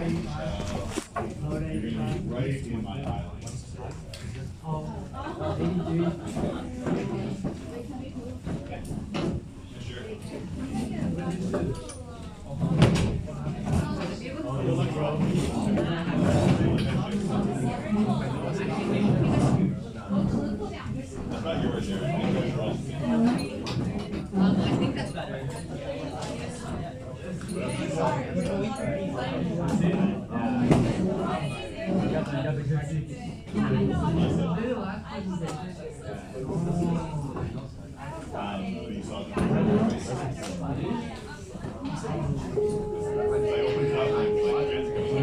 Right in my island. That's not yours, Sharon. I think that's better. You saw the I opened it up and it was like,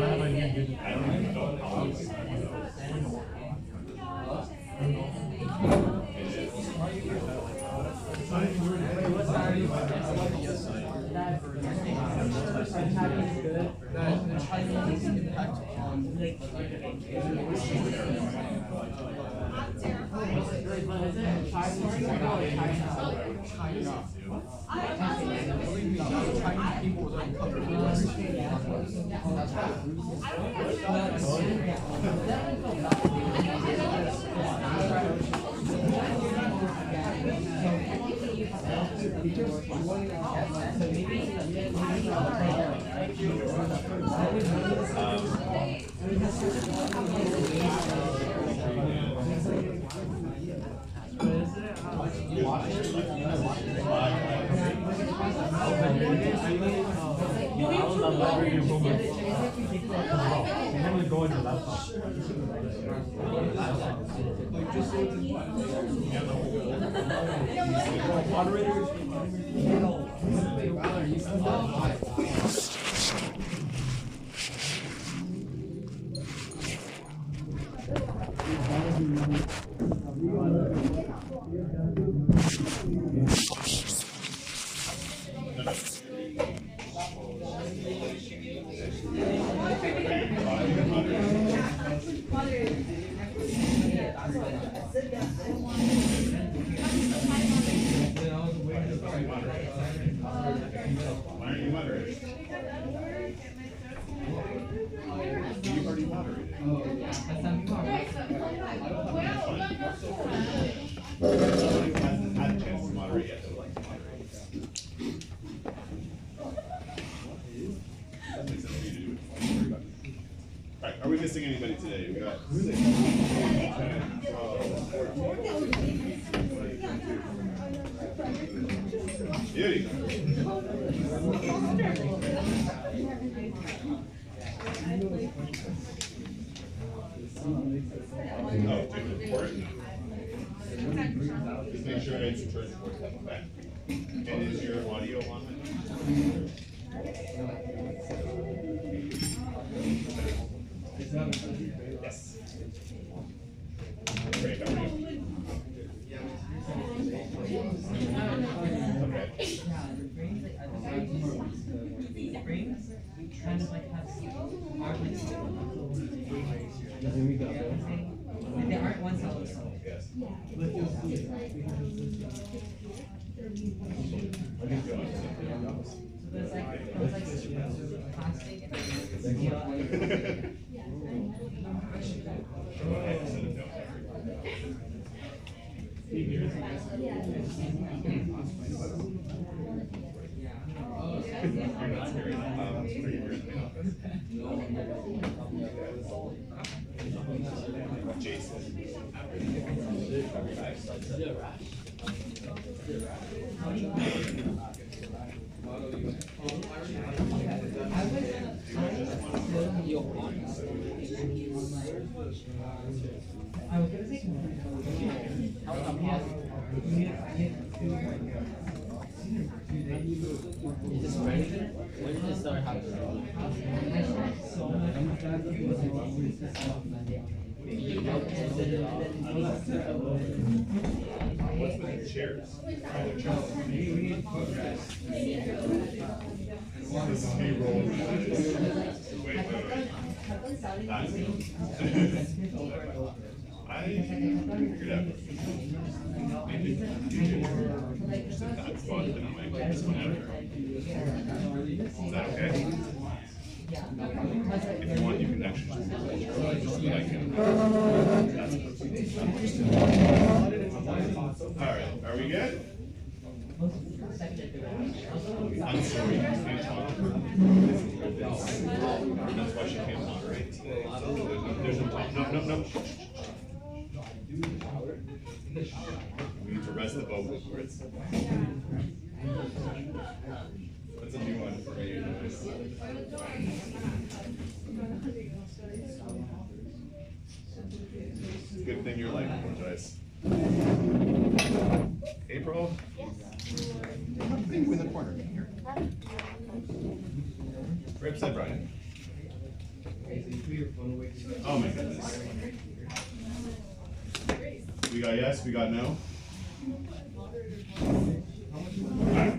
I don't even know how long it was. The Chinese impact on China. Believe me, the Chinese people was uncovered. Why aren't you moderating? You've already moderated. Nobody hasn't had a chance to moderate yet. They'd like to moderate. That makes sense for you to do it. Alright, are we missing anybody today? We got Beauty. Oh, take the report. Just make sure it's your report. Okay. And is your audio on? Yes. Great, how are you? Kind of like have hardly they aren't one solid song. Yes. So there's like plastic and steel. I was gonna say Is this ready? When did it start happening? What's with the chairs? This is me rolling. Wait. I figured out. That's fun, then I might this one out. Is that okay? yeah. good? Most second and third. I'm sorry, you can't talk to her. That's why she can't moderate today. So there's no talk. No. We need to rest the vocal cords. That's a new one for me. Good thing you're like Joyce. April? Thing in the corner here. Rip said Brian. Oh my goodness. We got yes, we got no. Alright.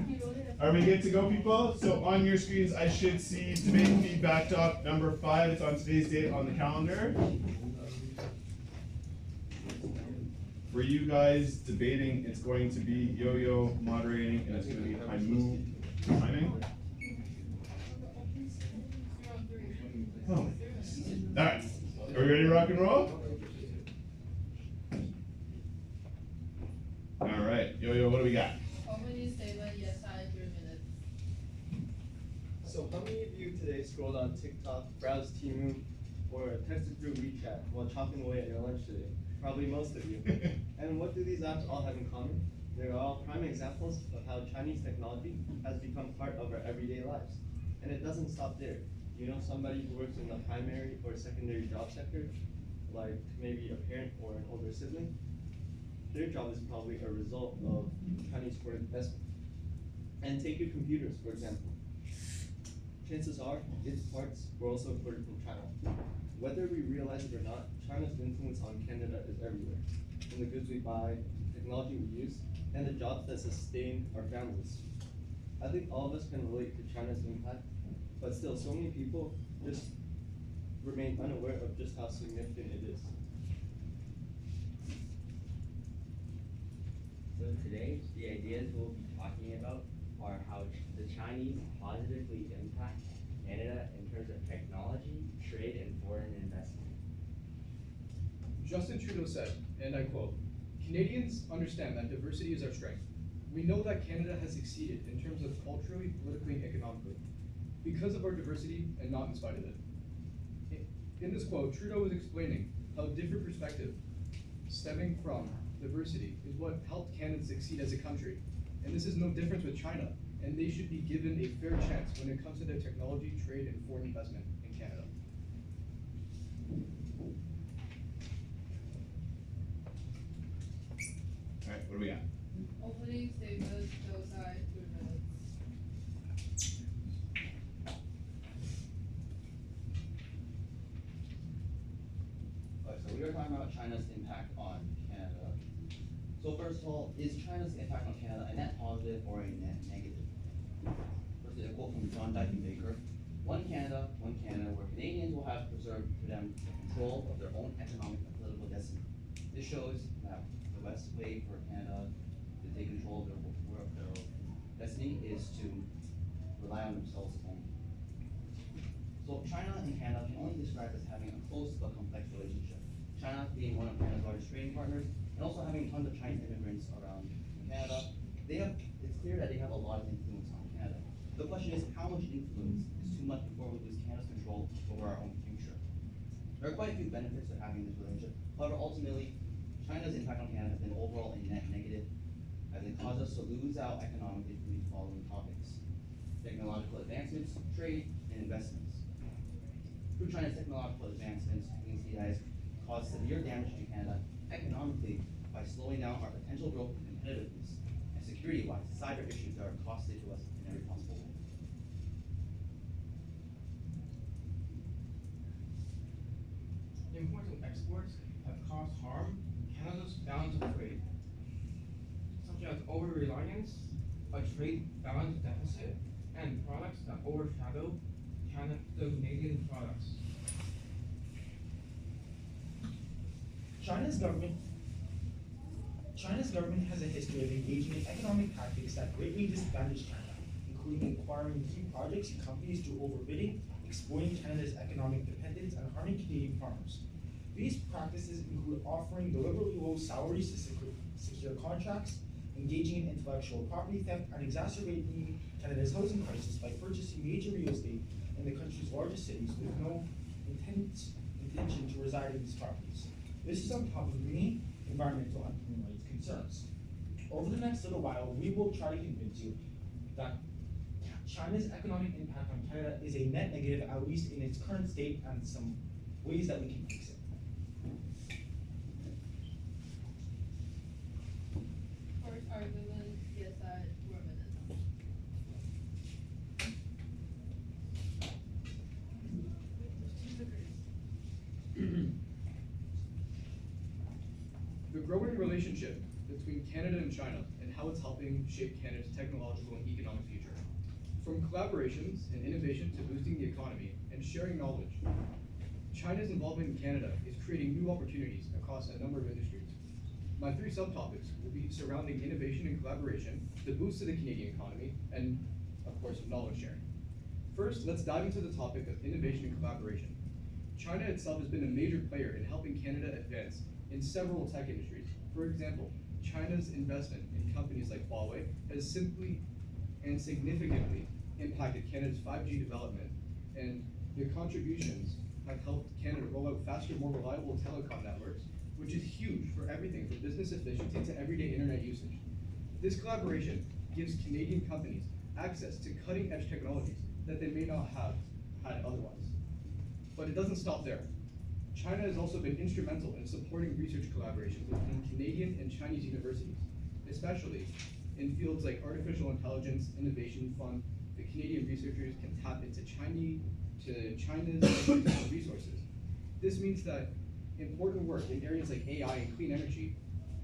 Are we good to go, people? So on your screens, I should see debate feedback doc number 5. It's on today's date on the calendar. For you guys debating, it's going to be Yo-Yo moderating, and it's going to be Haimu timing. Oh. Alright. Are we ready to rock and roll? Alright. Yo-Yo, what do we got? Opening statement, yes, I 3 minutes. So how many of you today scrolled on TikTok, browsed Temu, or texted through WeChat while chopping away at your lunch today? Probably most of you. And what do these apps all have in common? They're all prime examples of how Chinese technology has become part of our everyday lives. And it doesn't stop there. You know somebody who works in the primary or secondary job sector, like maybe a parent or an older sibling? Their job is probably a result of Chinese foreign investment. And take your computers, for example. Chances are, its parts were also imported from China. Whether we realize it or not, China's influence on Canada is everywhere. In the goods we buy, the technology we use, and the jobs that sustain our families. I think all of us can relate to China's impact, but still, so many people just remain unaware of just how significant it is. So today, the ideas we'll be talking about are how the Chinese positively impact Canada in terms of technology, trade, and foreign investment. Justin Trudeau said, and I quote, "Canadians understand that diversity is our strength. We know that Canada has succeeded in terms of culturally, politically, and economically, because of our diversity and not in spite of it." In this quote, Trudeau was explaining how different perspective stemming from diversity is what helped Canada succeed as a country. And this is no difference with China, and they should be given a fair chance when it comes to their technology, trade, and foreign investment in Canada. Alright, what do we got? Opening statement, those are 3 minutes. So we are talking about China's impact on Canada. So first of all, is China's impact on Canada a net positive or a net negative? First, a quote from John Diefenbaker: One Canada, where Canadians will have preserved for them control of their own economic and political destiny. This shows that the best way for Canada to take control of their destiny is to rely on themselves only. So China and Canada can only be described as having a close but complex relationship. China being one of Canada's largest trading partners, and also having tons of Chinese immigrants around Canada, it's clear that they have a lot of influence on Canada. The question is, how much influence is too much before we lose Canada's control over our own future? There are quite a few benefits to having this relationship. However, ultimately, China's impact on Canada has been overall a net negative, as it caused us to lose out economically through these following topics: technological advancements, trade, and investments. Through China's technological advancements, we can see that it's caused severe damage to Canada economically by slowing down our potential growth and competitiveness, and security-wise, cyber issues that are costly to us in every possible way. Imports and exports have caused harm to Canada's balance of trade, such as over-reliance, a trade balance deficit, and products that overshadow the Canadian products. China's government has a history of engaging in economic tactics that greatly disadvantage Canada, including acquiring key projects and companies through overbidding, exploiting Canada's economic dependence, and harming Canadian farmers. These practices include offering deliberately low salaries to secure contracts, engaging in intellectual property theft, and exacerbating Canada's housing crisis by purchasing major real estate in the country's largest cities with no intention to reside in these properties. This is on top of many environmental and human rights concerns. Over the next little while, we will try to convince you that China's economic impact on Canada is a net negative, at least in its current state, and some ways that we can fix it. First argument, yes, I were The growing relationship between Canada and China and how it's helping shape Canada's technological and economic future. From collaborations and innovation to boosting the economy and sharing knowledge, China's involvement in Canada is creating new opportunities across a number of industries. My three subtopics will be surrounding innovation and collaboration, the boost to the Canadian economy, and of course, knowledge sharing. First, let's dive into the topic of innovation and collaboration. China itself has been a major player in helping Canada advance in several tech industries. For example, China's investment in companies like Huawei has simply and significantly impacted Canada's 5G development, and the contributions have helped Canada roll out faster, more reliable telecom networks, which is huge for everything from business efficiency to everyday internet usage. This collaboration gives Canadian companies access to cutting-edge technologies that they may not have had otherwise. But it doesn't stop there. China has also been instrumental in supporting research collaborations between Canadian and Chinese universities, especially in fields like artificial intelligence, innovation fund. The Canadian researchers can tap into China's educational resources. This means that important work in areas like AI and clean energy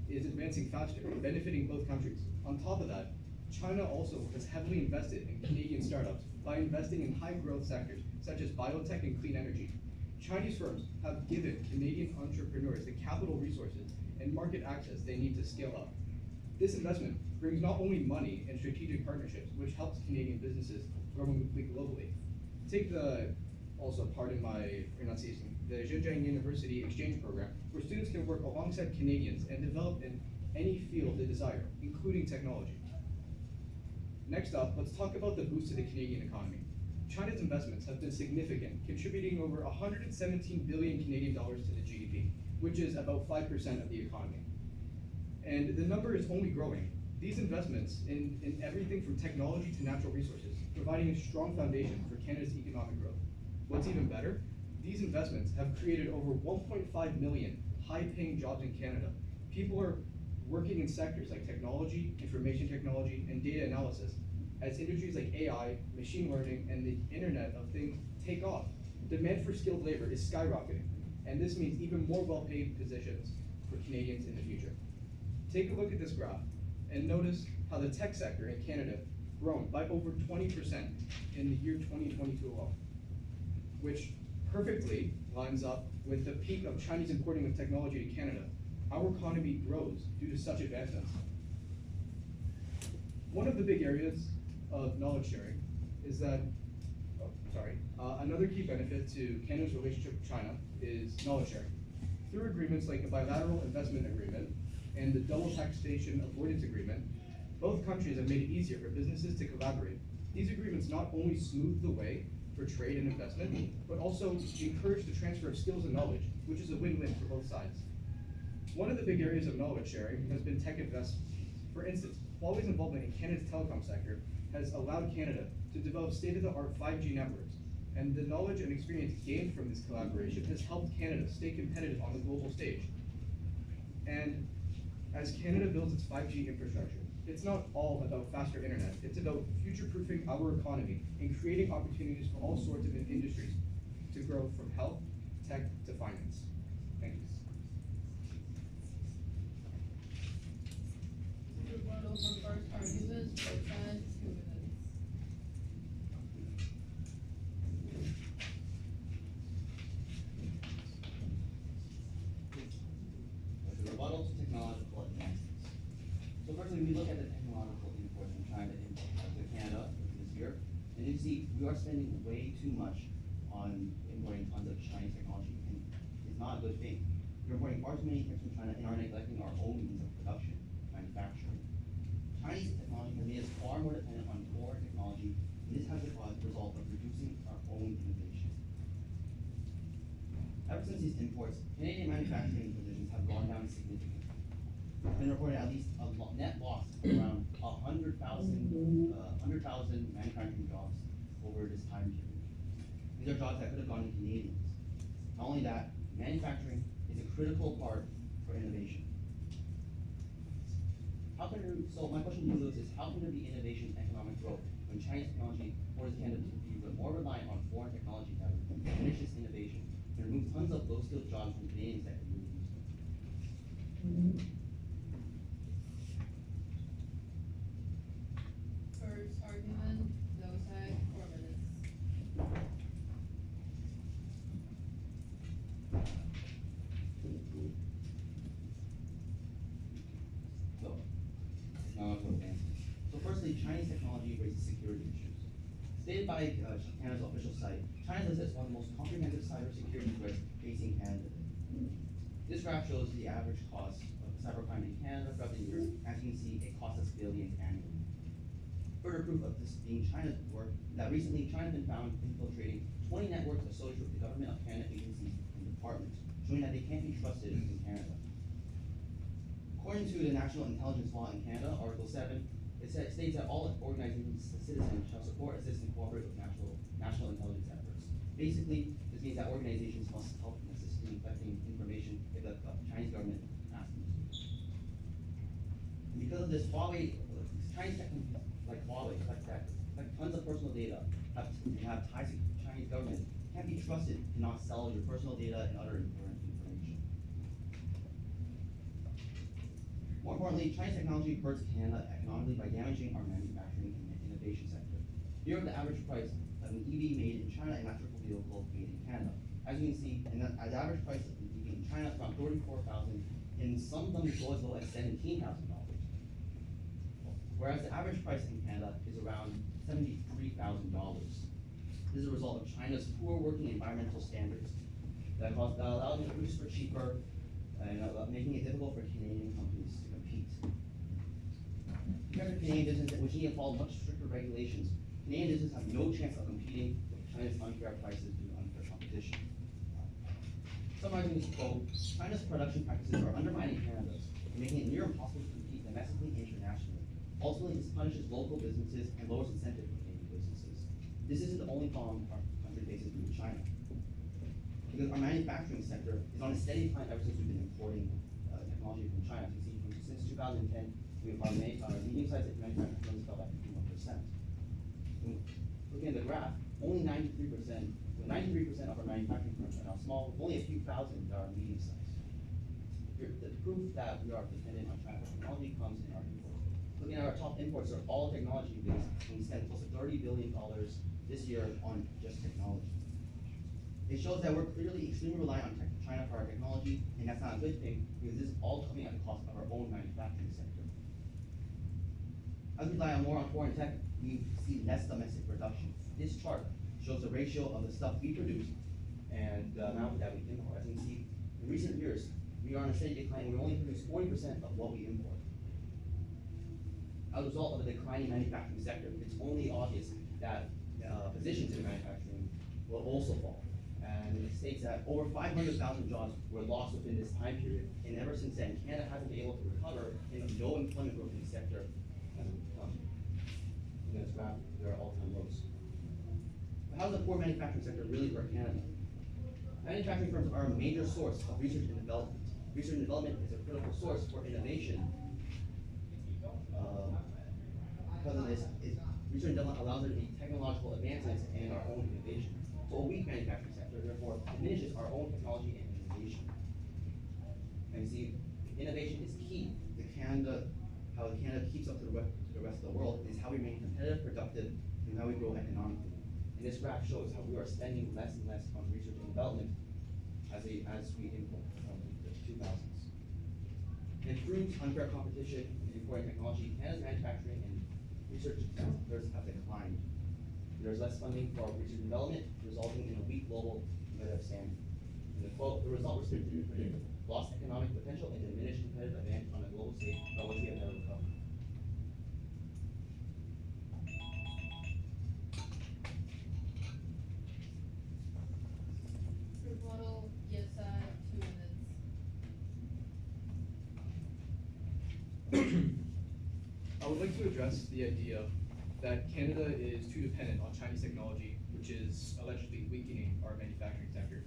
is advancing faster, benefiting both countries. On top of that, China also has heavily invested in Canadian startups by investing in high growth sectors such as biotech and clean energy. Chinese firms have given Canadian entrepreneurs the capital resources and market access they need to scale up. This investment brings not only money and strategic partnerships, which helps Canadian businesses grow globally. Take the, also pardon my pronunciation, the Zhejiang University Exchange Program, where students can work alongside Canadians and develop in any field they desire, including technology. Next up, let's talk about the boost to the Canadian economy. China's investments have been significant, contributing over 117 billion Canadian dollars to the GDP, which is about 5% of the economy. And the number is only growing. These investments in everything from technology to natural resources, providing a strong foundation for Canada's economic growth. What's even better, these investments have created over 1.5 million high-paying jobs in Canada. People are working in sectors like technology, information technology, and data analysis. As industries like AI, machine learning, and the Internet of Things take off, demand for skilled labor is skyrocketing, and this means even more well-paid positions for Canadians in the future. Take a look at this graph and notice how the tech sector in Canada grown by over 20% in the year 2022 alone, which perfectly lines up with the peak of Chinese importing of technology to Canada. Our economy grows due to such advancements. One of the big areas of knowledge sharing is that, another key benefit to Canada's relationship with China is knowledge sharing. Through agreements like the Bilateral Investment Agreement and the Double Taxation Avoidance Agreement, both countries have made it easier for businesses to collaborate. These agreements not only smooth the way for trade and investment, but also encourage the transfer of skills and knowledge, which is a win-win for both sides. One of the big areas of knowledge sharing has been tech investments. For instance, Huawei's involvement in Canada's telecom sector has allowed Canada to develop state-of-the-art 5G networks, and the knowledge and experience gained from this collaboration has helped Canada stay competitive on the global stage. And as Canada builds its 5G infrastructure, it's not all about faster internet, it's about future-proofing our economy and creating opportunities for all sorts of industries to grow from health, tech, to finance. Thank you. Group one over first argument, both sides, 2 minutes. The rebuttal to technological advancements. So first, when we look at the technological imports from China to Canada this year, and you see we are spending way too much on importing tons of Chinese technology, and it's not a good thing. We're importing far too many things from China and are neglecting our own means of production, manufacturing. Chinese technology has made us far more dependent on foreign technology, and this has the result of reducing our own innovation. Ever since these imports, Canadian manufacturing positions have gone down significantly. It's been reported at least a net loss of around 100,000 manufacturing jobs over this time period. These are jobs that could have gone to Canadians. Not only that, manufacturing is a critical part for innovation. So my question to you, Lewis, is how can there be innovation and economic growth when Chinese technology forces Canada to be more reliant on foreign technology that would diminish this innovation and remove tons of low-skilled jobs from Canadians that could really use them? First argument, no side, 4 minutes. So, now I'll go advance. So firstly, Chinese technology raises security issues. Stated by Canada's official site, China lists as one of the most comprehensive cybersecurity threats facing Canada. This graph shows the average cost of cybercrime in Canada throughout the years. As you can see, it costs us billions annually. Further proof of this being China's work, that recently China has been found infiltrating 20 networks associated with the Government of Canada agencies and departments, showing that they can't be trusted in Canada. According to the National Intelligence Law in Canada, Article 7, it states that all organizations and citizens shall support, assist, and cooperate with national intelligence efforts. Basically, this means that organizations must help and assist in collecting information if the Chinese government asks them to. And because of this, Chinese companies like Huawei collect tons of personal data, have ties to the Chinese government, can't be trusted, cannot sell your personal data and other important information. More importantly, Chinese technology hurts Canada economically by damaging our manufacturing and innovation sector. Here are the average price of an EV made in China and electrical vehicle made in Canada. As you can see, the average price of an EV in China is around $34,000, and some of them go as low as $17,000. Whereas the average price in Canada is around $73,000. This is a result of China's poor working environmental standards that allow them to produce for cheaper, and making it difficult for Canadian companies to compete. Compared to Canadian businesses, which need to follow much stricter regulations, Canadian businesses have no chance of competing with China's unfair prices due to unfair competition. Summarizing this quote, China's production practices are undermining Canada's, and making it near impossible to compete domestically and internationally. Ultimately, this punishes local businesses and lowers incentive for Canadian businesses. This isn't the only problem our country faces due to China. Because our manufacturing sector is on a steady climb ever since we've been importing technology from China. As you can see, since 2010, our medium-sized manufacturing firms fell by 51%. Looking at the graph, only 93% of our manufacturing firms are now small, with only a few thousand that are medium-sized. The proof that we are dependent on China technology comes in our imports. Looking at our top imports, are all technology-based, and we spent close to $30 billion this year on just technology. It shows that we're clearly extremely reliant on China for our technology, and that's not a good thing, because this is all coming at the cost of our own manufacturing sector. As we rely more on foreign tech, we see less domestic production. This chart shows the ratio of the stuff we produce and the amount that we import. As you can see, in recent years, we are on a steady decline. We only produce 40% of what we import. As a result of the declining manufacturing sector, it's only obvious that positions in manufacturing will also fall. And it states that over 500,000 jobs were lost within this time period, and ever since then, Canada hasn't been able to recover, and no employment growth in the sector hasn't come. In this graph, there are all-time lows. But how does the poor manufacturing sector really hurt Canada? Manufacturing firms are a major source of research and development. Research and development is a critical source for innovation. Because of this, research and development allows there to be technological advancements and our own innovation. So a weak manufacturing sector, therefore, diminishes our own technology and innovation. And you see, innovation is key to Canada, how Canada keeps up to the rest of the world, is how we remain competitive, productive, and how we grow economically. And this graph shows how we are spending less and less on research and development as we import from the 2000s. And through unfair competition in importing technology, Canada's manufacturing and research sectors have declined. There's less funding for research and development, resulting in a weak global competitive standing. And the quote, the result was lost economic potential and diminished competitive advantage on a global stage, from which we have never recovered. to address the idea that Canada is too dependent on Chinese technology, which is allegedly weakening our manufacturing sector.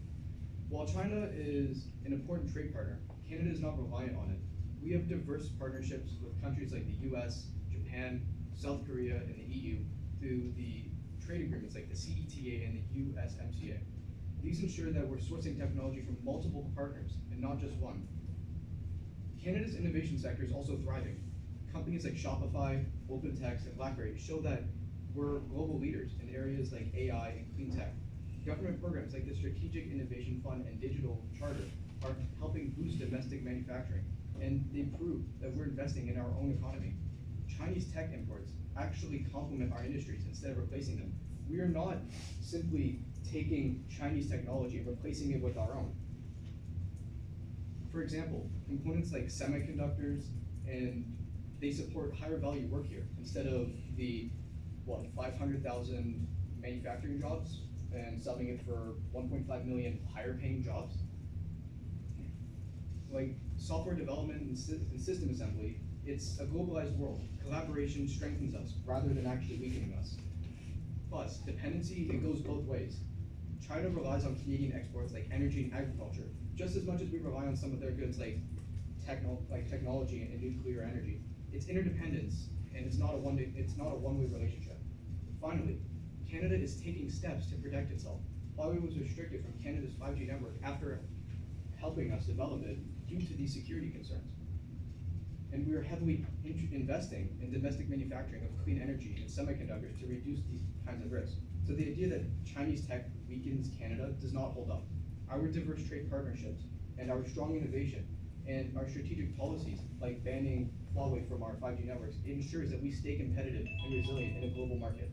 While China is an important trade partner, Canada is not reliant on it. We have diverse partnerships with countries like the US, Japan, South Korea, and the EU through the trade agreements like the CETA and the USMCA. These ensure that we're sourcing technology from multiple partners and not just one. Canada's innovation sector is also thriving. Companies like Shopify, OpenText, and BlackBerry show that we're global leaders in areas like AI and clean tech. Government programs like the Strategic Innovation Fund and Digital Charter are helping boost domestic manufacturing, and they prove that we're investing in our own economy. Chinese tech imports actually complement our industries instead of replacing them. We are not simply taking Chinese technology and replacing it with our own. For example, components like semiconductors, and they support higher value work here instead of the, 500,000 manufacturing jobs and selling it for 1.5 million higher paying jobs. Like software development and system assembly, it's a globalized world. Collaboration strengthens us rather than actually weakening us. Plus, dependency, it goes both ways. China relies on Canadian exports like energy and agriculture, just as much as we rely on some of their goods like technology and nuclear energy. It's interdependence, and it's not a one-way relationship. Finally, Canada is taking steps to protect itself. Huawei was restricted from Canada's 5G network after helping us develop it due to these security concerns. And we are heavily investing in domestic manufacturing of clean energy and semiconductors to reduce these kinds of risks. So the idea that Chinese tech weakens Canada does not hold up. Our diverse trade partnerships and our strong innovation and our strategic policies, like banning Huawei from our 5G networks, it ensures that we stay competitive and resilient in a global market.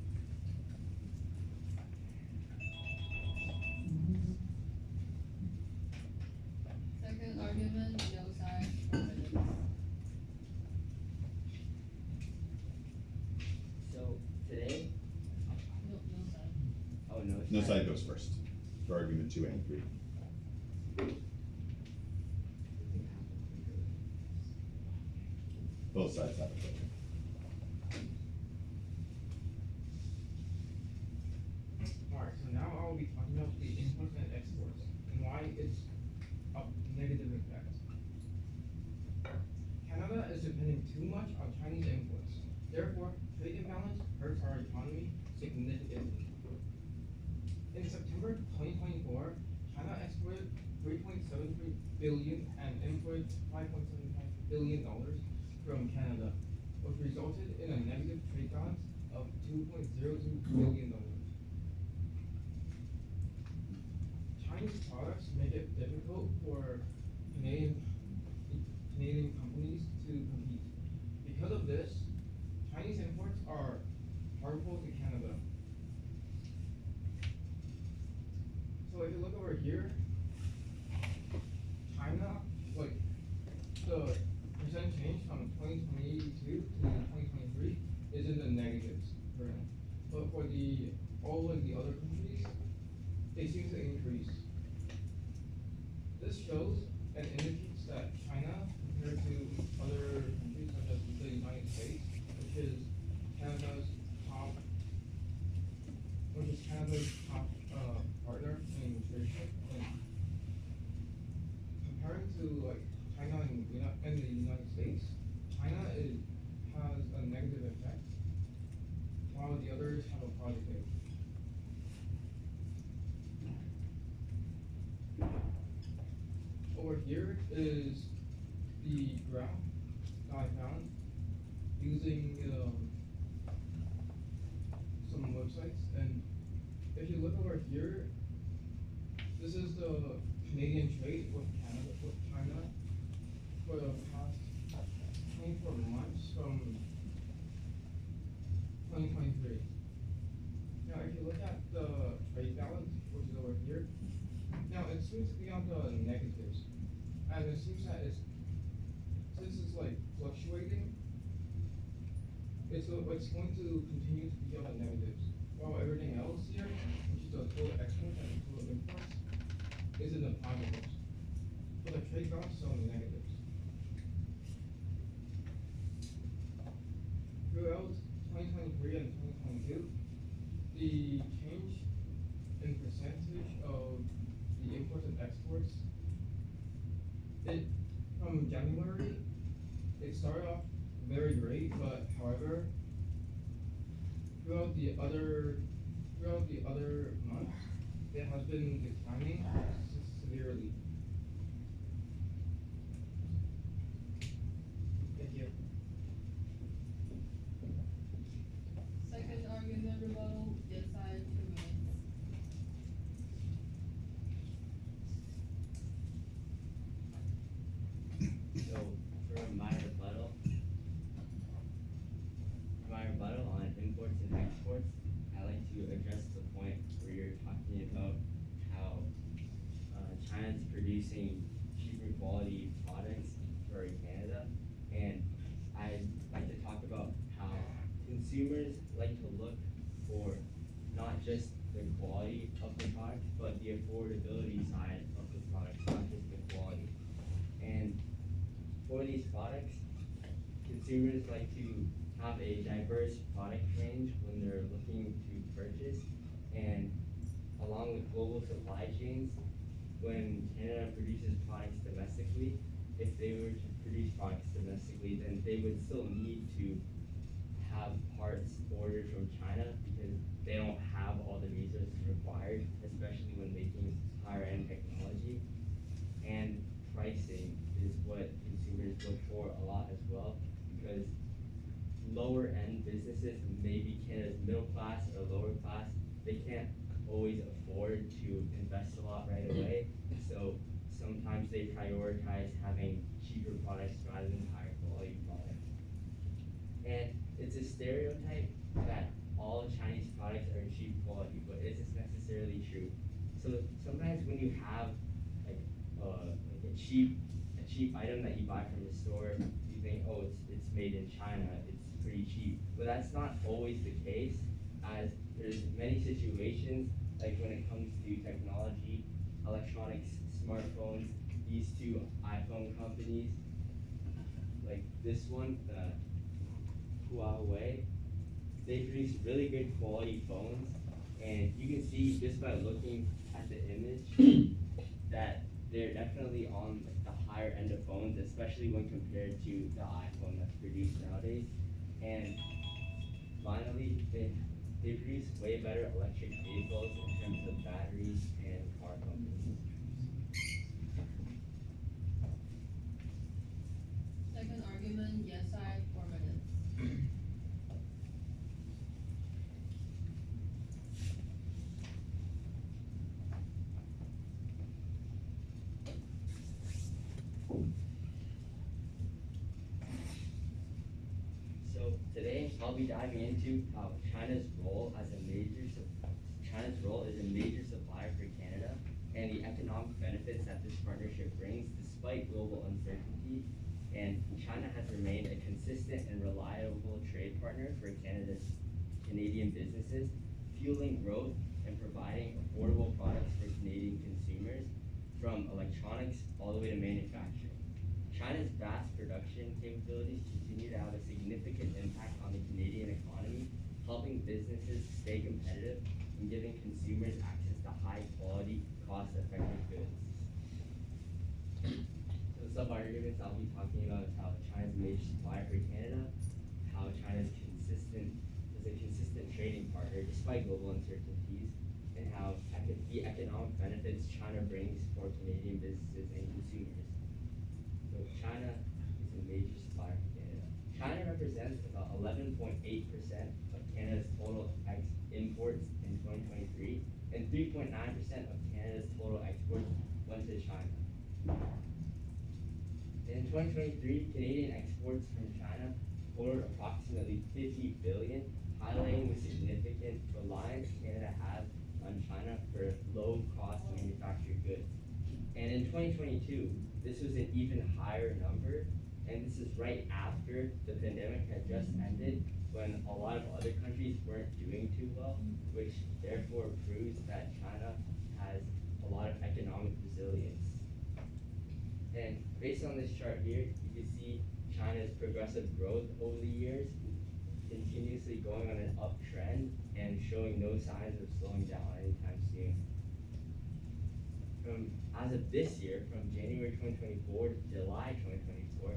Second argument, no side, 4 minutes. So today, No side. oh no. No side goes first for argument 2 and 3. Both sides have a vote. Alright, so now I'll be talking about the imports and exports and why it's a negative effect. Canada is depending too much on Chinese imports. Therefore, trade imbalance hurts our economy significantly. In September 2024, China exported $3.73 billion and imported $5.75 billion from Canada, which resulted in a negative trade balance of $2.02 billion. Chinese products make it difficult for Canadian companies to compete. Because of this, Chinese imports are harmful to Canada. So if you look over here, China, like the percent change from 2022 to 2023 is in the negatives currently. But for all of the other countries, they seem to increase. This shows and indicates that China, compared to other countries such as the United States, which is Canada's top partner in trade, and comparing to like China and the United States, China has a negative effect, while the others have a positive. Over here is the graph that I found using some websites, and if you look over here, this is the Canadian trade with China for the past 24 months from 2023. Now, if you look at the trade balance, which is over here, now it seems to be on the negatives, and it seems that since it's like fluctuating, it's going to continue to be on the negatives, while everything else here, which is the total exports and total imports, is in the positives. So the trade balance is on the negatives. Throughout exports. From January, it started off very great, but however, throughout the other months, it has been declining severely. Thank you. Second argument rebuttal, yes side, 2 minutes. So for my rebuttal on imports and exports, I like to address the point where you're talking about how China's producing cheaper quality products for Canada, and I'd like to talk about how consumers like to look for not just the quality of the product, but the affordability side of the product, not just the quality. And for these products, consumers like to have a diverse product range when they're looking to purchase, and along with global supply chains, when Canada produces products domestically, if they were to produce products domestically, then they would still need to have parts ordered from China because they don't have all the resources required, especially when making higher end technology. And pricing is what consumers look for a lot as well, because lower end businesses, maybe Canada's middle class or lower class, they can't always afford to invest a lot right away. So sometimes they prioritize having cheaper products rather than higher quality products. And it's a stereotype that all Chinese products are cheap quality, but it isn't necessarily true. So sometimes when you have like a cheap item that you buy from the store, you think, oh, it's made in China, it's pretty cheap. But that's not always the case, as there's many situations, like when it comes to technology, electronics, smartphones, these two iPhone companies, like this one, Huawei, they produce really good quality phones, and you can see just by looking at the image that they're definitely on the higher end of phones, especially when compared to the iPhone that's produced nowadays. And finally, they produce way better electric vehicles in terms of batteries and car companies. Second argument, yes side, 4 minutes. So today I'll be diving into how China's role is a major supplier for Canada and the economic benefits that this partnership brings despite global uncertainty. And China has remained a consistent and reliable trade partner for Canadian businesses, fueling growth and providing affordable products for Canadian consumers, from electronics all the way to manufacturing. China's vast production capabilities continue to have a significant impact on the Canadian economy, helping businesses stay competitive and giving consumers access to high quality, cost-effective goods. So the sub-arguments I'll be talking about is how China's a major supplier for Canada, how China is a consistent trading partner despite global uncertainties, and how the economic benefits China brings for Canadian businesses and consumers. So China is a major supplier for Canada. China represents about 11.8% of Canada's total imports in 2023, and 3.9% of Canada's total exports went to China. In 2023, Canadian exports from China totaled approximately $50 billion, highlighting the significant reliance Canada has on China for low-cost manufactured goods. And in 2022, this was an even higher number, and this is right after the pandemic had just ended, when a lot of other countries weren't doing too well, which therefore proves that China has a lot of economic resilience. And based on this chart here, you can see China's progressive growth over the years, continuously going on an uptrend and showing no signs of slowing down anytime soon. From as of this year, from January 2024 to July 2024,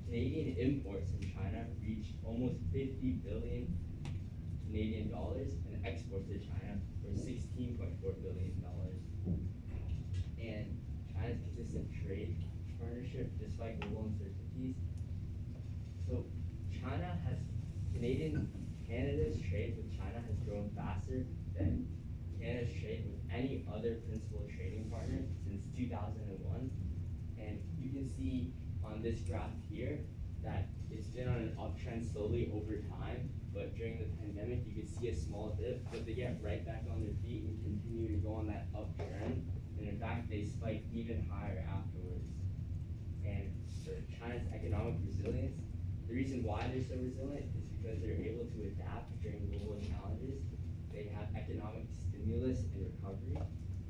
Canadian imports in China reached almost 50 billion Canadian dollars, and exports to China were $16.4 billion. And China's consistent trade partnership, despite global uncertainties. So Canada's trade with China has grown faster than Canada's trade with any other principal trading partner since 2001. And you can see on this graph here that it's been on an uptrend slowly over time, but during the pandemic you could see a small dip, but they get right back on their feet and continue to go on that uptrend. And in fact, they spike even higher afterwards. And for China's economic resilience, the reason why they're so resilient is because they're able to adapt during global challenges. They have economic stimulus and recovery.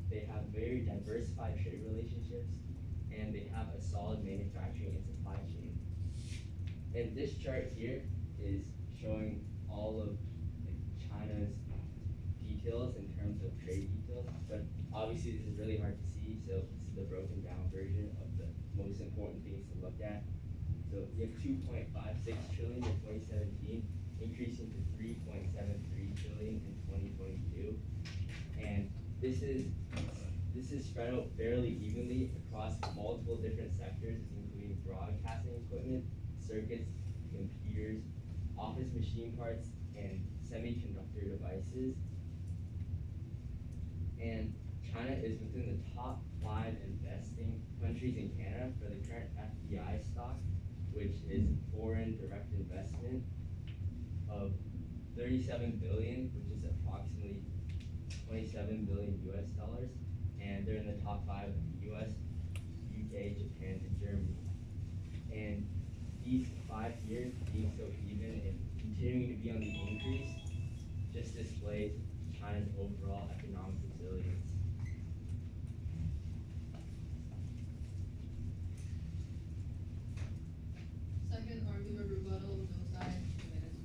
They have very diversified trade relationships, and they have a solid manufacturing and supply chain. And this chart here is showing all of China's details in terms of trade details, but obviously this is really hard to see, so this is the broken down version of the most important things to look at. So you have 2.56 trillion in 2017, increasing to 3.73 trillion in 2022, and this is spread out fairly evenly across multiple different sectors, including broadcasting equipment, circuits, computers, office machine parts, and semiconductor devices. And China is within the top 5 investing countries in Canada for the current FDI stock, which is foreign direct investment of 37 billion, which is approximately 27 billion US dollars, and they're in the top 5 of the US, UK, Japan, and Germany. And these 5 years being so even and continuing to be on the increase just displays China's overall economic resilience. Second argument rebuttal, no side, 2 minutes.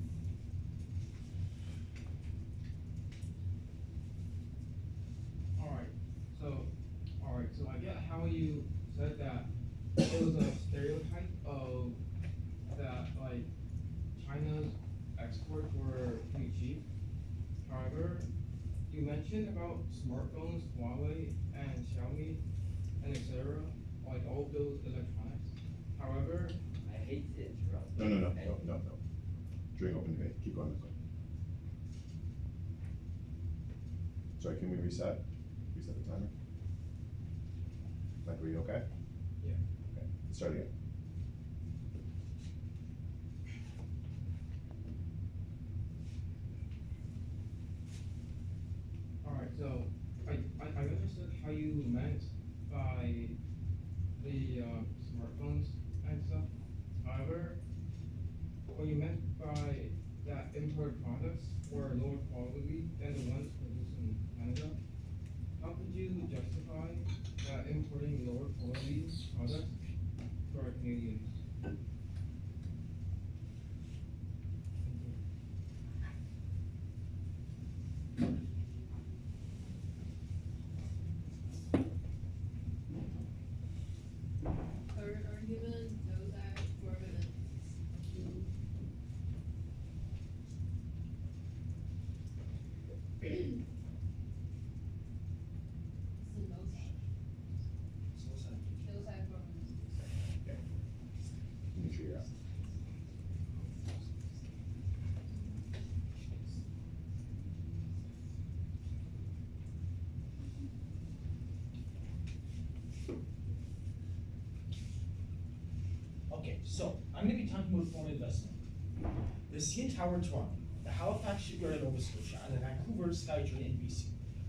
Alright, so I get how you said that it was a stereotype of that, like, China's exports were pretty cheap. However, you mentioned about smartphones, Huawei and Xiaomi and etc., like all of those electronics. However, I hate to interrupt. No. During open debate, keep going this way. Sorry, can we reset? Reset the timer? Like, were you okay? Yeah. Okay, let's start again. alright, so I understood how you meant by the smartphones and stuff. However, what you meant by that import products were lower quality than the ones produced in Canada, how could you justify that importing lower quality products to our Canadians? Third argument, no side, 4 minutes. So no side. No side, 4 minutes. Okay. Make sure you're out. Okay, so I'm going to be talking about foreign investment. The CN Tower Toronto, the Halifax Shipyard in Nova Scotia, and the Vancouver SkyTrain in BC.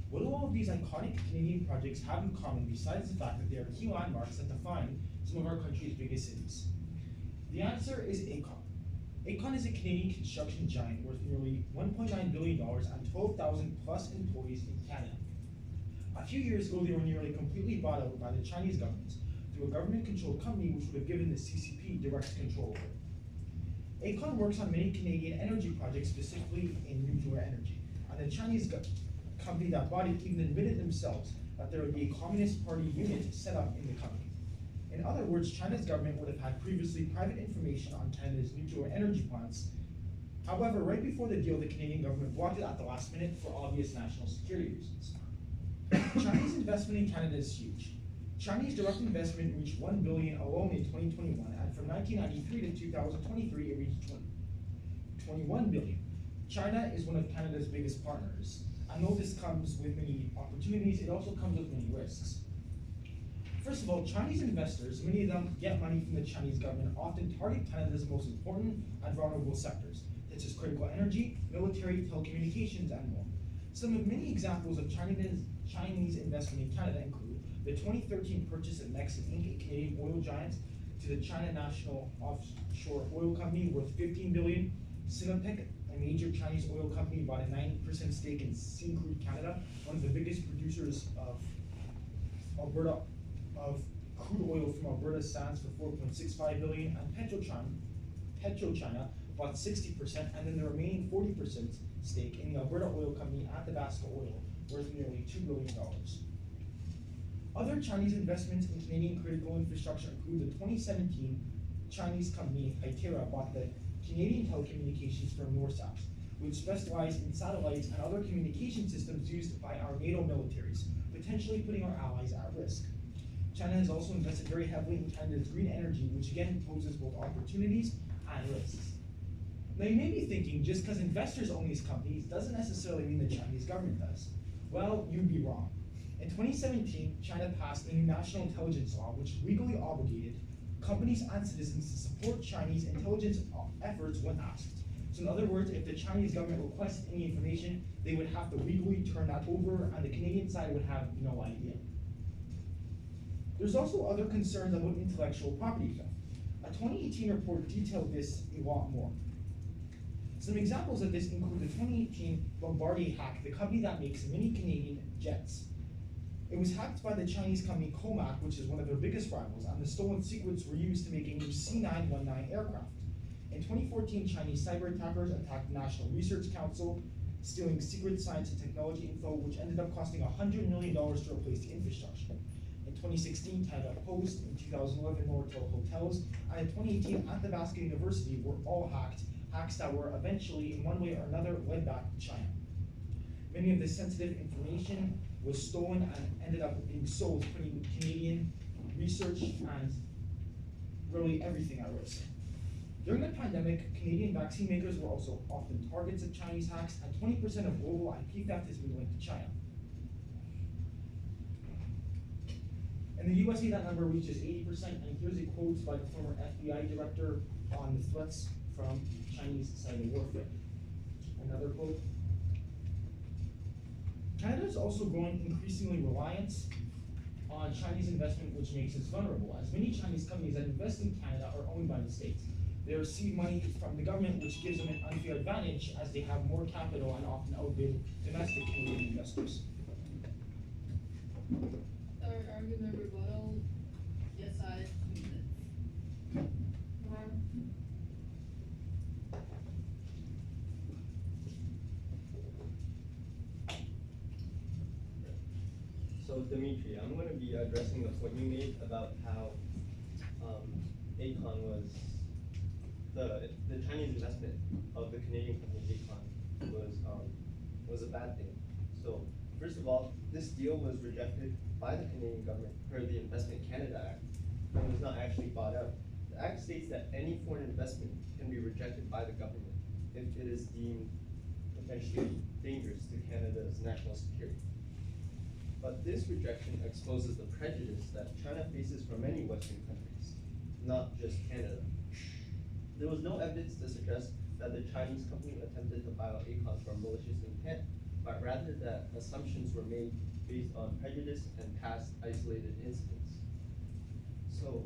What do all of these iconic Canadian projects have in common besides the fact that they are key landmarks that define some of our country's biggest cities? The answer is Aecon. Aecon is a Canadian construction giant worth nearly $1.9 billion and 12,000 plus employees in Canada. A few years ago, they were nearly completely bought out by the Chinese government through a government-controlled company which would have given the CCP direct control over it. Aecon works on many Canadian energy projects, specifically in nuclear energy, and the Chinese company that bought it even admitted themselves that there would be a Communist Party unit set up in the country. In other words, China's government would have had previously private information on Canada's nuclear energy plants. However, right before the deal, the Canadian government blocked it at the last minute for obvious national security reasons. Chinese investment in Canada is huge. Chinese direct investment reached $1 billion alone in 2021, and from 1993 to 2023, it reached 21 billion. China is one of Canada's biggest partners. I know this comes with many opportunities, it also comes with many risks. First of all, Chinese investors, many of them get money from the Chinese government, often target Canada's most important and vulnerable sectors, such as critical energy, military, telecommunications, and more. Some of many examples of Chinese investment in Canada include the 2013 purchase of Nexen Inc., a Canadian oil giant, to the China National Offshore Oil Company worth $15 billion, Sinopec, a major Chinese oil company, bought a 90% stake in Syncrude Canada, one of the biggest producers of crude oil from Alberta sands for $4.65 billion, and PetroChina bought 60%, and then the remaining 40% stake in the Alberta Oil Company Athabasca Oil, worth nearly $2 billion. Other Chinese investments in Canadian critical infrastructure include the 2017 Chinese company Hytera bought the Canadian telecommunications firm Norsat, which specialized in satellites and other communication systems used by our NATO militaries, potentially putting our allies at risk. China has also invested very heavily in Canada's green energy, which again poses both opportunities and risks. Now you may be thinking, just because investors own these companies doesn't necessarily mean the Chinese government does. Well, you'd be wrong. In 2017, China passed a new national intelligence law which legally obligated companies and citizens to support Chinese intelligence efforts when asked. So in other words, if the Chinese government requested any information, they would have to legally turn that over, and the Canadian side would have no idea. There's also other concerns about intellectual property theft. A 2018 report detailed this a lot more. Some examples of this include the 2018 Bombardier hack, the company that makes many Canadian jets. It was hacked by the Chinese company Comac, which is one of their biggest rivals, and the stolen secrets were used to make a new C919 aircraft. In 2014, Chinese cyber attackers attacked the National Research Council, stealing secret science and technology info, which ended up costing $100 million to replace the infrastructure. In 2016, Canada Post, in 2011, Nortel Hotels, and in 2018, Athabasca University were all hacked, hacks that were eventually, in one way or another, led back to China. Many of this sensitive information was stolen and ended up being sold, putting Canadian research and really everything at risk. During the pandemic, Canadian vaccine makers were also often targets of Chinese hacks, and 20% of global IP theft has been linked to China. In the USA, that number reaches 80%, and here's a quote by the former FBI director on the threats from Chinese cyber warfare. Another quote: Canada is also growing increasingly reliant on Chinese investment, which makes us vulnerable, as many Chinese companies that invest in Canada are owned by the states. They receive money from the government, which gives them an unfair advantage, as they have more capital and often outbid domestic Canadian investors. Third argument rebuttal, yes side, 2 minutes. So Dimitri, I'm going to be addressing the point you made about how Aecon was, the Chinese investment of the Canadian company Aecon was a bad thing. So first of all, this deal was rejected by the Canadian government per the Investment Canada Act, and was not actually bought out. The act states that any foreign investment can be rejected by the government if it is deemed potentially dangerous to Canada's national security. But this rejection exposes the prejudice that China faces from many Western countries, not just Canada. There was no evidence to suggest that the Chinese company attempted to buy out Aecon for malicious intent, but rather that assumptions were made based on prejudice and past isolated incidents. So,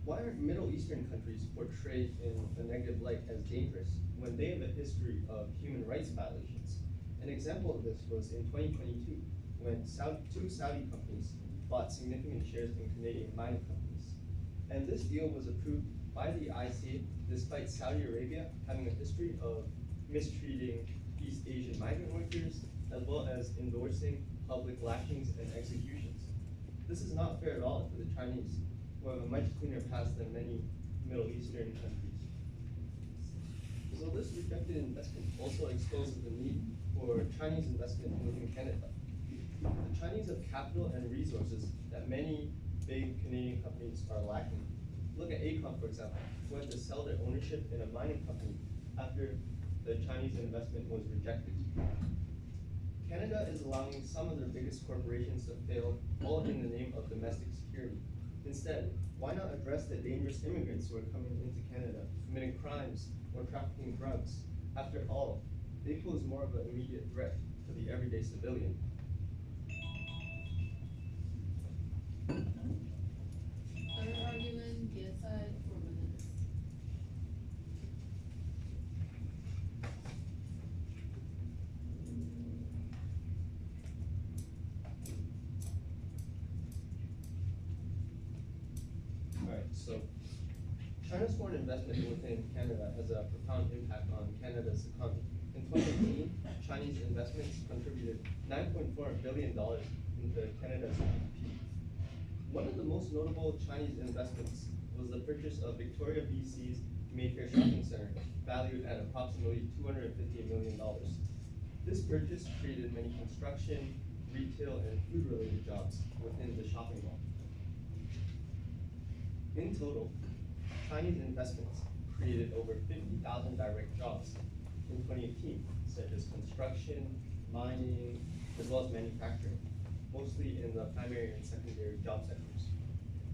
why are Middle Eastern countries portrayed in a negative light as dangerous when they have a history of human rights violations? An example of this was in 2022, when two Saudi companies bought significant shares in Canadian mining companies. And this deal was approved by the ICA despite Saudi Arabia having a history of mistreating East Asian migrant workers, as well as endorsing public lashings and executions. This is not fair at all for the Chinese, who have a much cleaner past than many Middle Eastern countries. So this rejected investment also exposes the need for Chinese investment within Canada. The Chinese have capital and resources that many big Canadian companies are lacking. Look at Aecon, for example, who had to sell their ownership in a mining company after the Chinese investment was rejected. Canada is allowing some of their biggest corporations to fail, all in the name of domestic security. Instead, why not address the dangerous immigrants who are coming into Canada, committing crimes or trafficking drugs? After all, they pose more of an immediate threat to the everyday civilian. Third argument, get side 4 minutes. Alright, so China's foreign investment within Canada has a profound impact on Canada's economy. In 2018, Chinese investments contributed $9.4 billion into Canada's GDP. One of the most notable Chinese investments was the purchase of Victoria, BC's Mayfair Shopping Center, valued at approximately $250 million. This purchase created many construction, retail, and food-related jobs within the shopping mall. In total, Chinese investments created over 50,000 direct jobs in 2018, such as construction, mining, as well as manufacturing, mostly in the primary and secondary job sectors.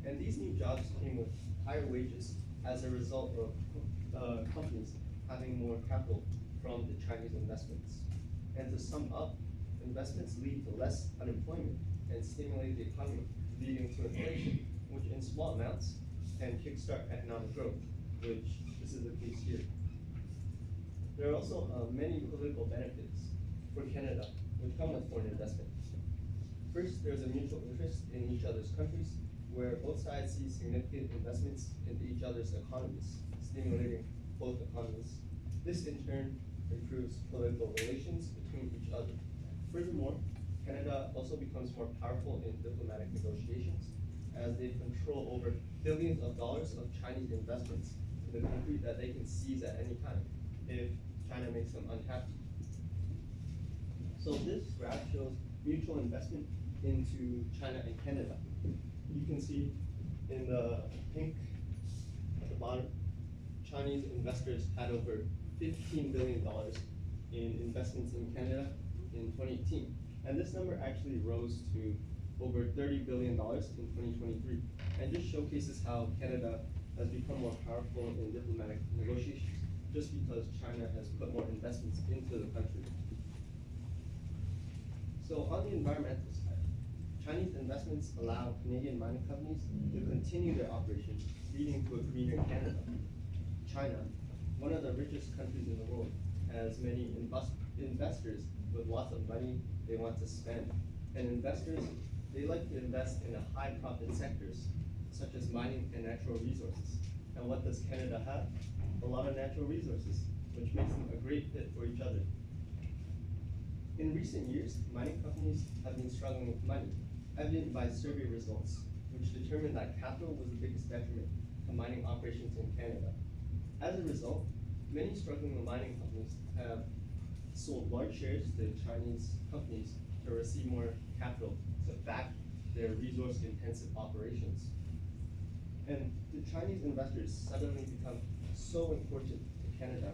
And these new jobs came with higher wages as a result of companies having more capital from the Chinese investments. And to sum up, investments lead to less unemployment and stimulate the economy, leading to inflation, which in small amounts can kickstart economic growth, which this is the case here. There are also many political benefits for Canada which come with foreign investment. First, there's a mutual interest in each other's countries, where both sides see significant investments into each other's economies, stimulating both economies. This in turn improves political relations between each other. Furthermore, Canada also becomes more powerful in diplomatic negotiations, as they control over billions of dollars of Chinese investments in the country that they can seize at any time if China makes them unhappy. So this graph shows mutual investment into China and Canada. You can see in the pink at the bottom, Chinese investors had over $15 billion in investments in Canada in 2018. And this number actually rose to over $30 billion in 2023. And just showcases how Canada has become more powerful in diplomatic negotiations, just because China has put more investments into the country. So on the environmental side, Chinese investments allow Canadian mining companies to continue their operations, leading to a greener Canada. China, one of the richest countries in the world, has many investors with lots of money they want to spend. And investors, they like to invest in high profit sectors, such as mining and natural resources. And what does Canada have? A lot of natural resources, which makes them a great fit for each other. In recent years, mining companies have been struggling with money, evident by survey results, which determined that capital was the biggest detriment to mining operations in Canada. As a result, many struggling mining companies have sold large shares to Chinese companies to receive more capital to back their resource-intensive operations. And the Chinese investors suddenly become so important to Canada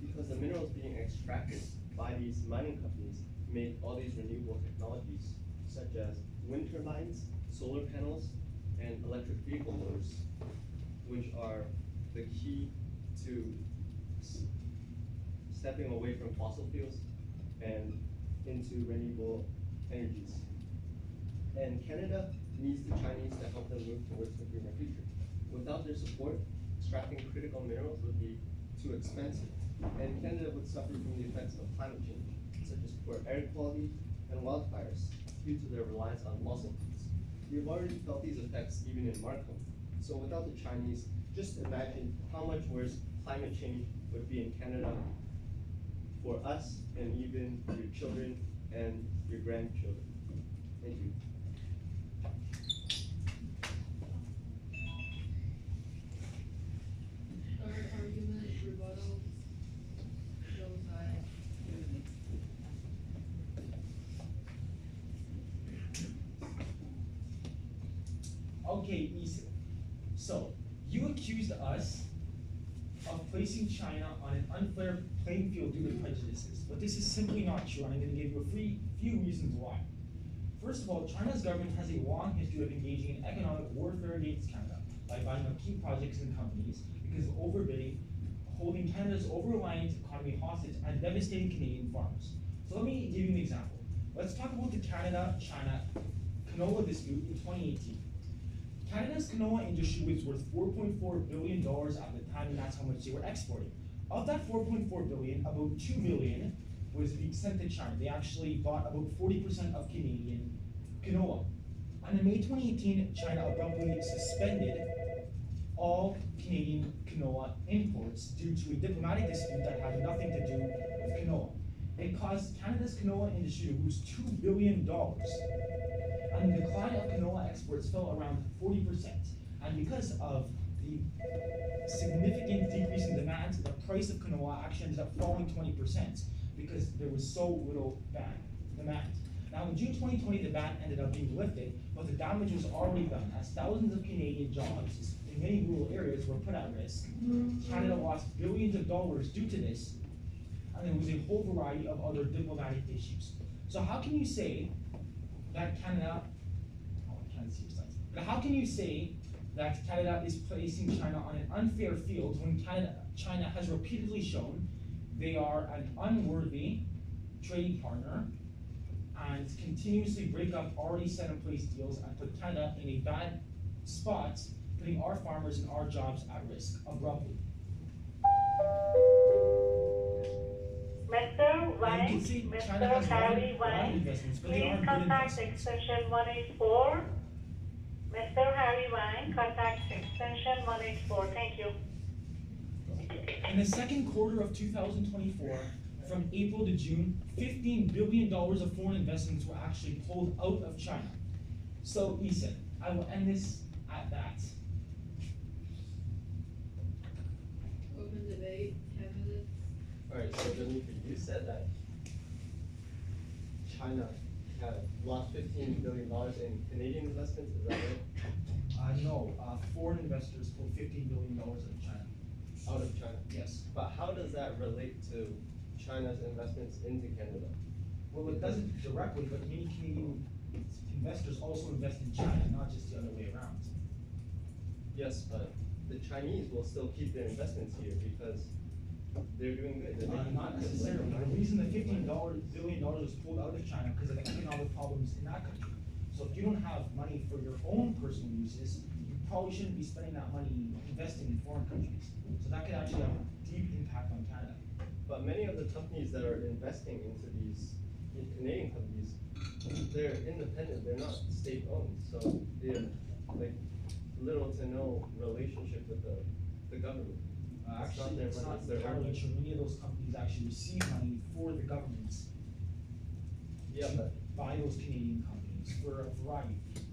because the minerals being extracted by these mining companies make all these renewable technologies, such as wind turbines, solar panels, and electric vehicle motors, which are the key to stepping away from fossil fuels and into renewable energies. And Canada needs the Chinese to help them move towards the greener future. Without their support, extracting critical minerals would be too expensive, and Canada would suffer from the effects of climate change, such as poor air quality and wildfires, due to their reliance on fossil fuels. We've already felt these effects even in Markham. So without the Chinese, just imagine how much worse climate change would be in Canada for us and even your children and your grandchildren. Thank you. Third argument, rebuttal. Joe side. Okay, Ethan. So, you accused us of placing China on an unfair playing field due to prejudices, but this is simply not true, and I'm going to give you a few reasons why. First of all, China's government has a long history of engaging in economic warfare against Canada by buying up key projects and companies because of overbidding, holding Canada's over-reliant economy hostage, and devastating Canadian farmers. So let me give you an example. Let's talk about the Canada-China canola dispute in 2018. Canada's canola industry was worth $4.4 billion at the time, and that's how much they were exporting. Of that $4.4 billion, about $2 billion was being sent to China. They actually bought about 40% of Canadian canola. And in May 2018, China abruptly suspended all Canadian canola imports due to a diplomatic dispute that had nothing to do with canola. It caused Canada's canola industry to lose $2 billion. And the decline of canola exports fell around 40%. And because of the significant decrease in demand, the price of canola actually ended up falling 20% because there was so little demand. Now in June 2020, the ban ended up being lifted, but the damage was already done as thousands of Canadian jobs in many rural areas were put at risk. Canada lost billions of dollars due to this, and there was a whole variety of other diplomatic issues. So how can you say that Canada, oh, I can't see your slides, but how can you say that Canada is placing China on an unfair field when China has repeatedly shown they are an unworthy trading partner and continuously break up already set in place deals and put Canada in a bad spot, putting our farmers and our jobs at risk abruptly? Mr. Wang, Mr. Harry Wang, please contact extension 184. Mr. Harry Wang, contact extension 184. Thank you. In the second quarter of 2024, from April to June, $15 billion of foreign investments were actually pulled out of China. So, Ethan, I will end this at that. Open debate, 10 minutes. Alright, so Jennifer, you said that China had lost $15 billion in Canadian investments, is that right? No, foreign investors pulled $15 billion out of China. Out of China? Yes. But how does that relate to China's investments into Canada? Well, it doesn't directly, but many Canadian investors also invest in China, not just the other way around. Yes, but the Chinese will still keep their investments here because they're doing good. They're making Not good. necessarily. The reason the $15 billion was pulled out of China because of economic problems in that country. So if you don't have money for your own personal uses, you probably shouldn't be spending that money investing in foreign countries. So that could actually have a deep impact on Canada. But many of the companies that are investing into these Canadian companies, they're independent, they're not state-owned, so they have like little to no relationship with the government. Actually, their it's money, not it's their entirely own. true. Many of those companies actually receive money for the governments Yeah, but by those Canadian companies for a variety of reasons.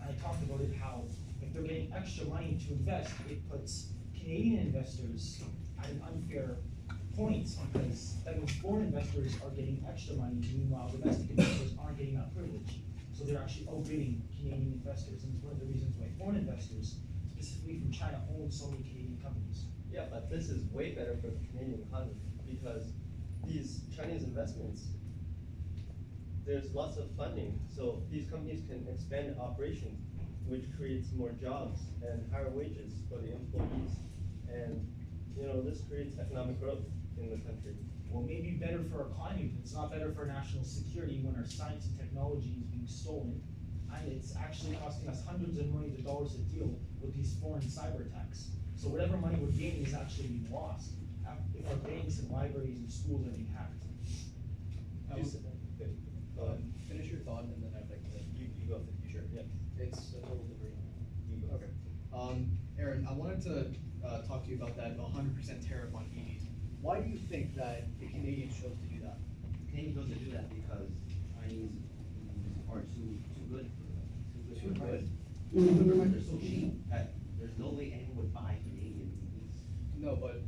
And I talked about it how if they're getting extra money to invest, it puts Canadian investors at an unfair point because that means foreign investors are getting extra money, meanwhile domestic investors aren't getting that privilege. So they're actually outbidding Canadian investors, and it's one of the reasons why foreign investors, specifically from China, own so many Canadian companies. yeah, but this is way better for the Canadian economy because these Chinese investments, there's lots of funding, so these companies can expand operations, which creates more jobs and higher wages for the employees. And, you know, this creates economic growth in the country. Well, maybe better for our economy, but it's not better for national security when our science and technology is being stolen. And it's actually costing us hundreds of millions of dollars to deal with these foreign cyber attacks. So whatever money we're gaining is actually being lost if our banks and libraries and schools are being hacked. You said- okay, go ahead. Finish your thought and then I'd like to. You go for the future, yeah. It's a total different. You go. Okay. Aaron, I wanted to talk to you about that 100% tariff on EVs. Why do you think that the Canadians chose to do that? Canadians chose to do that because Chinese They're so cheap that there's no way anyone would buy Canadian EVs. No, but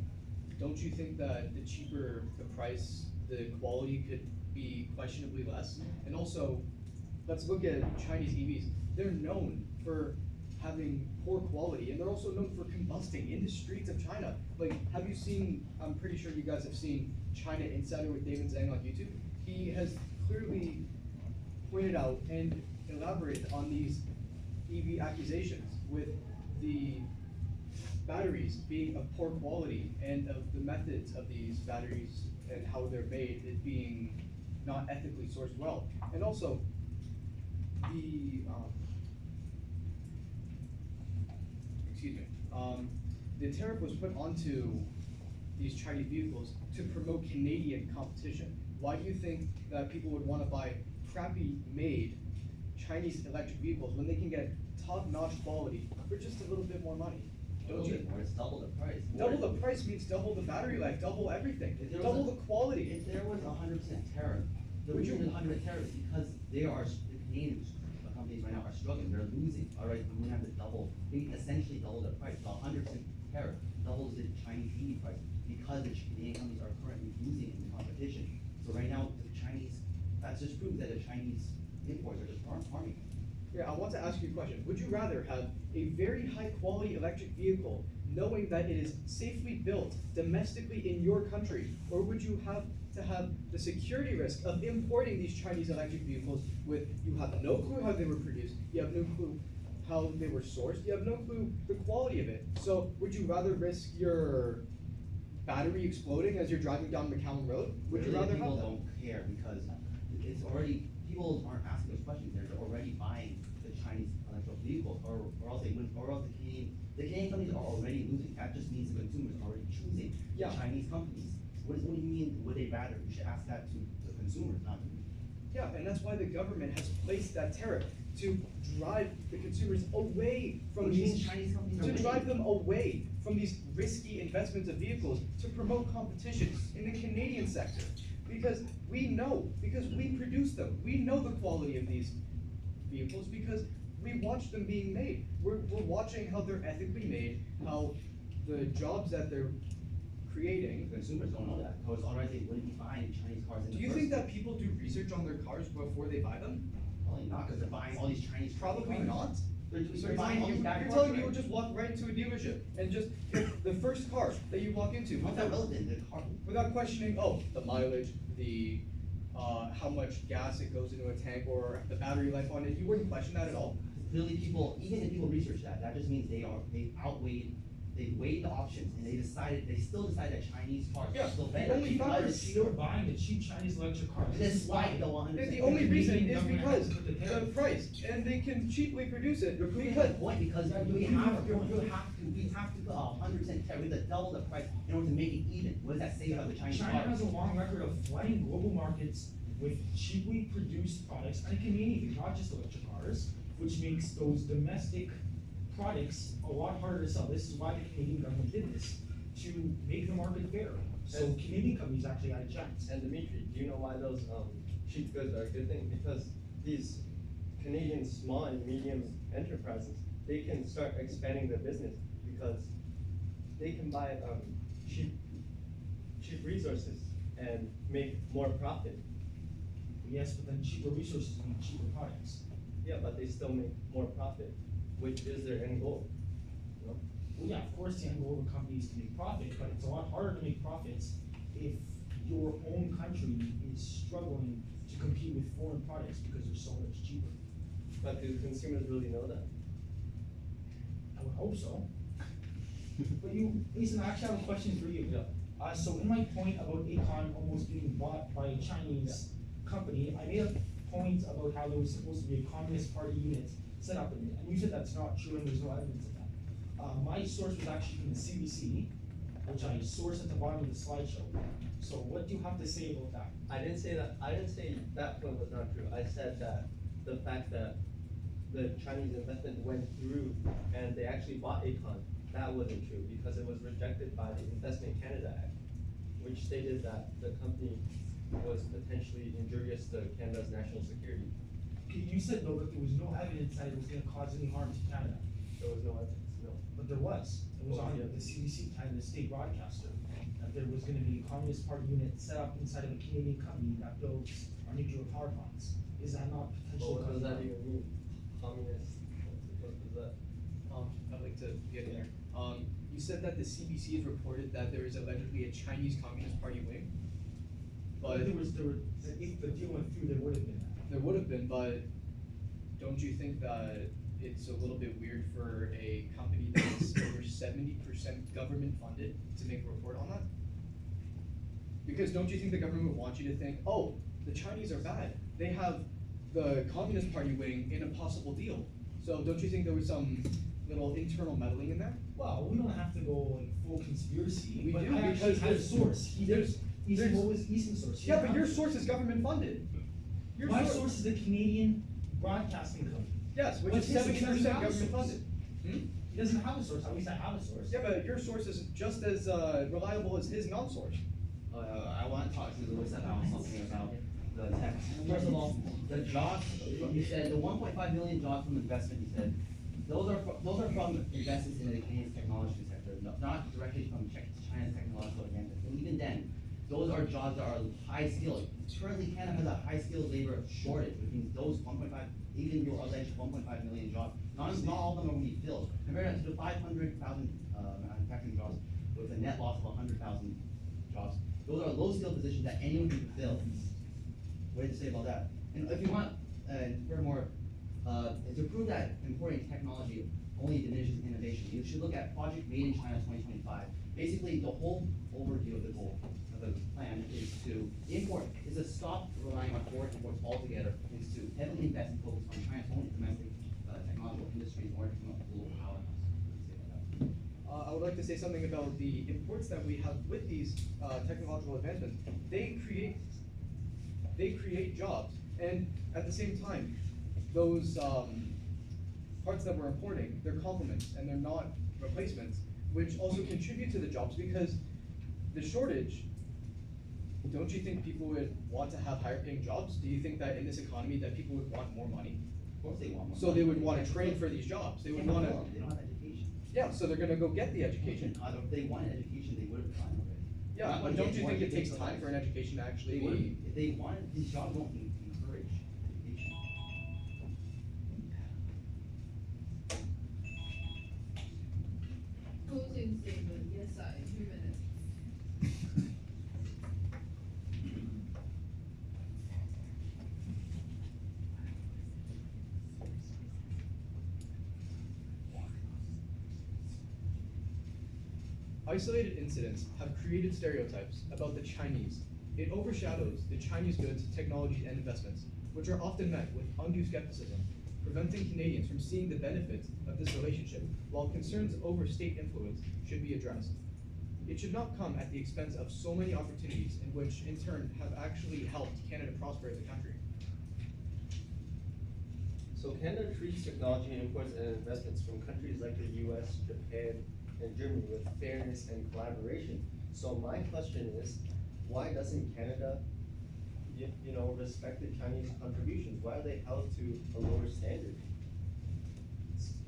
don't you think that the cheaper the price, the quality could be questionably less? And also, let's look at Chinese EVs. They're known for having poor quality, and they're also known for combusting in the streets of China. Like, have you seen, I'm pretty sure you guys have seen China Insider with David Zhang on YouTube. He has clearly pointed out and elaborated on these EV accusations with the batteries being of poor quality and of the methods of these batteries and how they're made it being not ethically sourced well. And also, the tariff was put onto these Chinese vehicles to promote Canadian competition. Why do you think that people would want to buy crappy made Chinese electric vehicles when they can get top-notch quality for just a little bit more money? Don't you? More, it's double the price. Double the price means double the battery life, double everything, If there was double a- the quality. If there was 100% tariff, the Would you- reason there's 100% tariff is because the Canadian companies right now are struggling, they're losing. All right, we wouldn't have to they essentially double the price. The 100% tariff doubles the Chinese EV price because the Canadian companies are currently losing in the competition. So right now, the Chinese, that just proves that the Chinese imports are just harming. Yeah, I want to ask you a question. Would you rather have a very high quality electric vehicle knowing that it is safely built domestically in your country? Or would you have to have the security risk of importing these Chinese electric vehicles with, you have no clue how they were produced, you have no clue how they were sourced, you have no clue the quality of it. So would you rather risk your battery exploding as you're driving down McCallum Road? Would you Really, rather people have that? don't care because it's already, people aren't asking those questions, they're already buying the Chinese electric vehicles, or else they wouldn't, or else the Canadian companies are already losing. That just means the consumers are already choosing the Yeah. Chinese companies. What do you mean, would they rather? You should ask that to the consumers, not to me. Yeah, and that's why the government has placed that tariff to drive the consumers away from Which means these, Chinese companies are to winning. drive them away from these risky investments of vehicles to promote competition in the Canadian sector. Because we produce them. We know the quality of these vehicles because we watch them being made. We're watching how they're ethically made, how the jobs that they're creating. Consumers don't know that, because otherwise they wouldn't be buying Chinese cars in Do the you first think place. that people do research on their cars before they buy them? Probably not, because they're buying all these Chinese Probably cars. not. They're So they're buying all these bad you're cars telling me you already. would just walk right into a dealership and just pick the first car that you walk into How's that relevant? The car, without questioning, oh, the mileage, the how much gas it goes into a tank, or the battery life on it. You wouldn't question that at all. clearly people, even if people research that, that just means they weighed the options, and they still decided that Chinese cars Yeah, are still the better. only because factors- You're buying the cheap Chinese electric cars. Despite the 100%. The only reason is Government because has to put the the tariff. price, and they can cheaply produce it You're proving because my point, because we have to put 100% tariff, we have to double the price in order to make it even. What does that say about the Chinese China cars? has a long record of flooding global markets with cheaply produced products, and Canadian, not just electric cars, which makes those domestic products a lot harder to sell. This is why the Canadian government did this, to make the market fair. So Canadian companies actually got a chance. And Dimitri, do you know why those cheap goods are a good thing? Because these Canadian small and medium enterprises, they can start expanding their business because they can buy cheap resources and make more profit. Yes, but then cheaper resources mean cheaper products. Yeah, but they still make more profit, which is their end goal. You know? Well, yeah, of course, the end goal of a company is to make profit, but it's a lot harder to make profits if your own country is struggling to compete with foreign products because they're so much cheaper. But do consumers really know that? I would hope so. But Ethan, I actually have a question for you. So in my point about Acon almost being bought by a Chinese company, I made a point about how there was supposed to be a Communist Party unit set up in it, and you said that's not true and there's no evidence of that. My source was actually from the CBC, which I sourced at the bottom of the slideshow. So what do you have to say about that? I didn't say that point was not true. I said that the fact that the Chinese investment went through and they actually bought Acon, that wasn't true because it was rejected by the Investment Canada Act, which stated that the company was potentially injurious to Canada's national security. Okay, you said though that there was no evidence that it was gonna cause any harm to Canada, There was no evidence, no. but there was. It was What on was the the CBC, Canada State Broadcaster, that there was gonna be a Communist Party unit set up inside of a Canadian company that builds our nuclear power plants. Is that not potentially? But what does that causing even mean? Communist, what does that? I'd like to get in there. You said that the CBC has reported that there is allegedly a Chinese Communist Party wing. But If the deal went through, there would have been that. there would have been, but don't you think that it's a little bit weird for a company that is over 70% government funded to make a report on that? Because don't you think the government would want you to think, oh, the Chinese are bad, they have the Communist Party wing in a possible deal. So don't you think there was some little internal meddling in there? Well, we don't have to go like full conspiracy, We but do, I actually because had a there's- source. there's- What was Easton source? He Yeah, didn't but your have- source is government funded. Your My source is the Canadian Broadcasting Company. Yes, which But is his- he 70% doesn't have a government source. funded. Hmm? He doesn't have a source, at least I have a source. Yeah, but your source is just as reliable as his non-source. I want to talk to Louis about something about the tech. First of all, the jobs, you said the 1.5 million jobs from investment, you said, those are from investments in the Canadian technology sector, not directly from China's technological advances. And even then, those are jobs that are high skilled. Currently, Canada has a high skilled labor shortage, which means those 1.5, even your alleged 1.5 million jobs, not all of them are going to be filled. Compare that to the 500,000 manufacturing jobs with a net loss of 100,000 jobs. Those are low skilled positions that anyone can fulfill. What to say about that? And if you want, furthermore, to prove that importing technology only diminishes innovation, you should look at Project Made in China 2025. Basically, the whole overview of the goal of the plan is to import, is to stop relying on foreign imports altogether, is to heavily invest and focus on China's own domestic technological industries in order to promote global powerhouse. I would like to say something about the imports that we have with these technological advancements. They create jobs, and at the same time, those parts that we're importing, they're complements and they're not replacements, which also contribute to the jobs because the shortage. Don't you think people would want to have higher paying jobs? Do you think that in this economy that people would want more money? Of course they want more. So they would want to train for these jobs. They would want to. They don't have education. Yeah, so they're gonna go get the education. If they wanted education, they would have gotten it already. Yeah, Not but gonna don't get you more think it takes education time for an education to actually They would, be? if they wanted, these jobs don't encourage education. Closing statement, yes, I, 2 minutes. Isolated incidents have created stereotypes about the Chinese. It overshadows the Chinese goods, technologies, and investments, which are often met with undue skepticism, preventing Canadians from seeing the benefits of this relationship, while concerns over state influence should be addressed. It should not come at the expense of so many opportunities in which, in turn, have actually helped Canada prosper as a country. So Canada treats technology imports and investments from countries like the US, Japan, and Germany with fairness and collaboration. So my question is, why doesn't Canada, respect the Chinese contributions? Why are they held to a lower standard?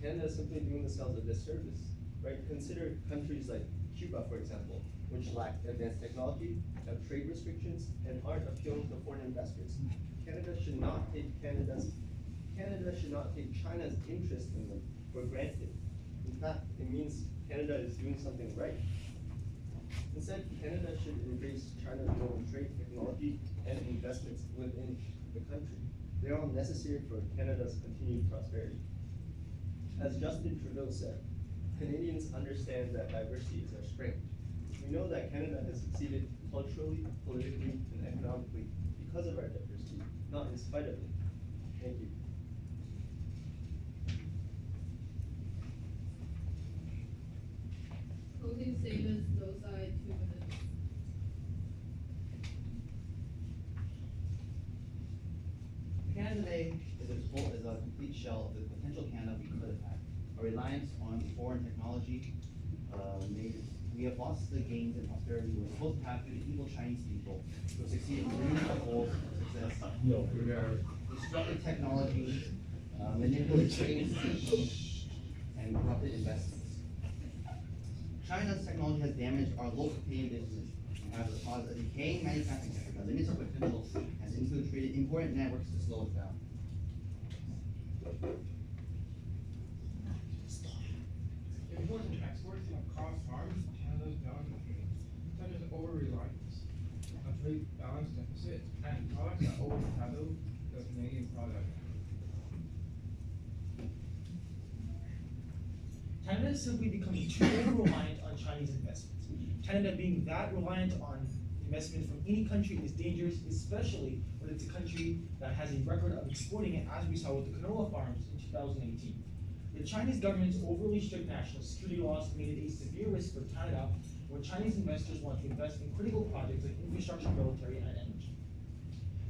Canada is simply doing themselves a disservice, right? Consider countries like Cuba, for example, which lack advanced technology, have trade restrictions, and aren't appealing to foreign investors. Canada should not take China's interest in them for granted. In fact, it means Canada is doing something right. Instead, Canada should embrace China's role in trade, technology, and investments within the country. They are all necessary for Canada's continued prosperity. As Justin Trudeau said, Canadians understand that diversity is our strength. We know that Canada has succeeded culturally, politically, and economically because of our diversity, not in spite of it. Thank you. Closing statements, no side, 2 minutes. Canada today is a complete shell of the potential Canada we could have had. Our reliance on foreign technology we have lost the gains and prosperity we were supposed to have through the evil Chinese people who have succeeded in bringing our goals of success. We are disruptive technology, manipulative trade, and corrupted investments. China's technology has damaged our local Canadian businesses and has caused a decaying manufacturing sector that limits our potential, has infiltrated important networks to slow us down. Imports and exports have caused harm to Canada's balance of trade, such as over-reliance, a trade balance deficit, and products that overshadow the Canadian product. Canada is simply becoming too over-reliant on Chinese investments. Canada being that reliant on investment from any country is dangerous, especially when it's a country that has a record of exporting it, as we saw with the canola farms in 2018. The Chinese government's overly strict national security laws made it a severe risk for Canada when Chinese investors want to invest in critical projects like infrastructure, military, and energy.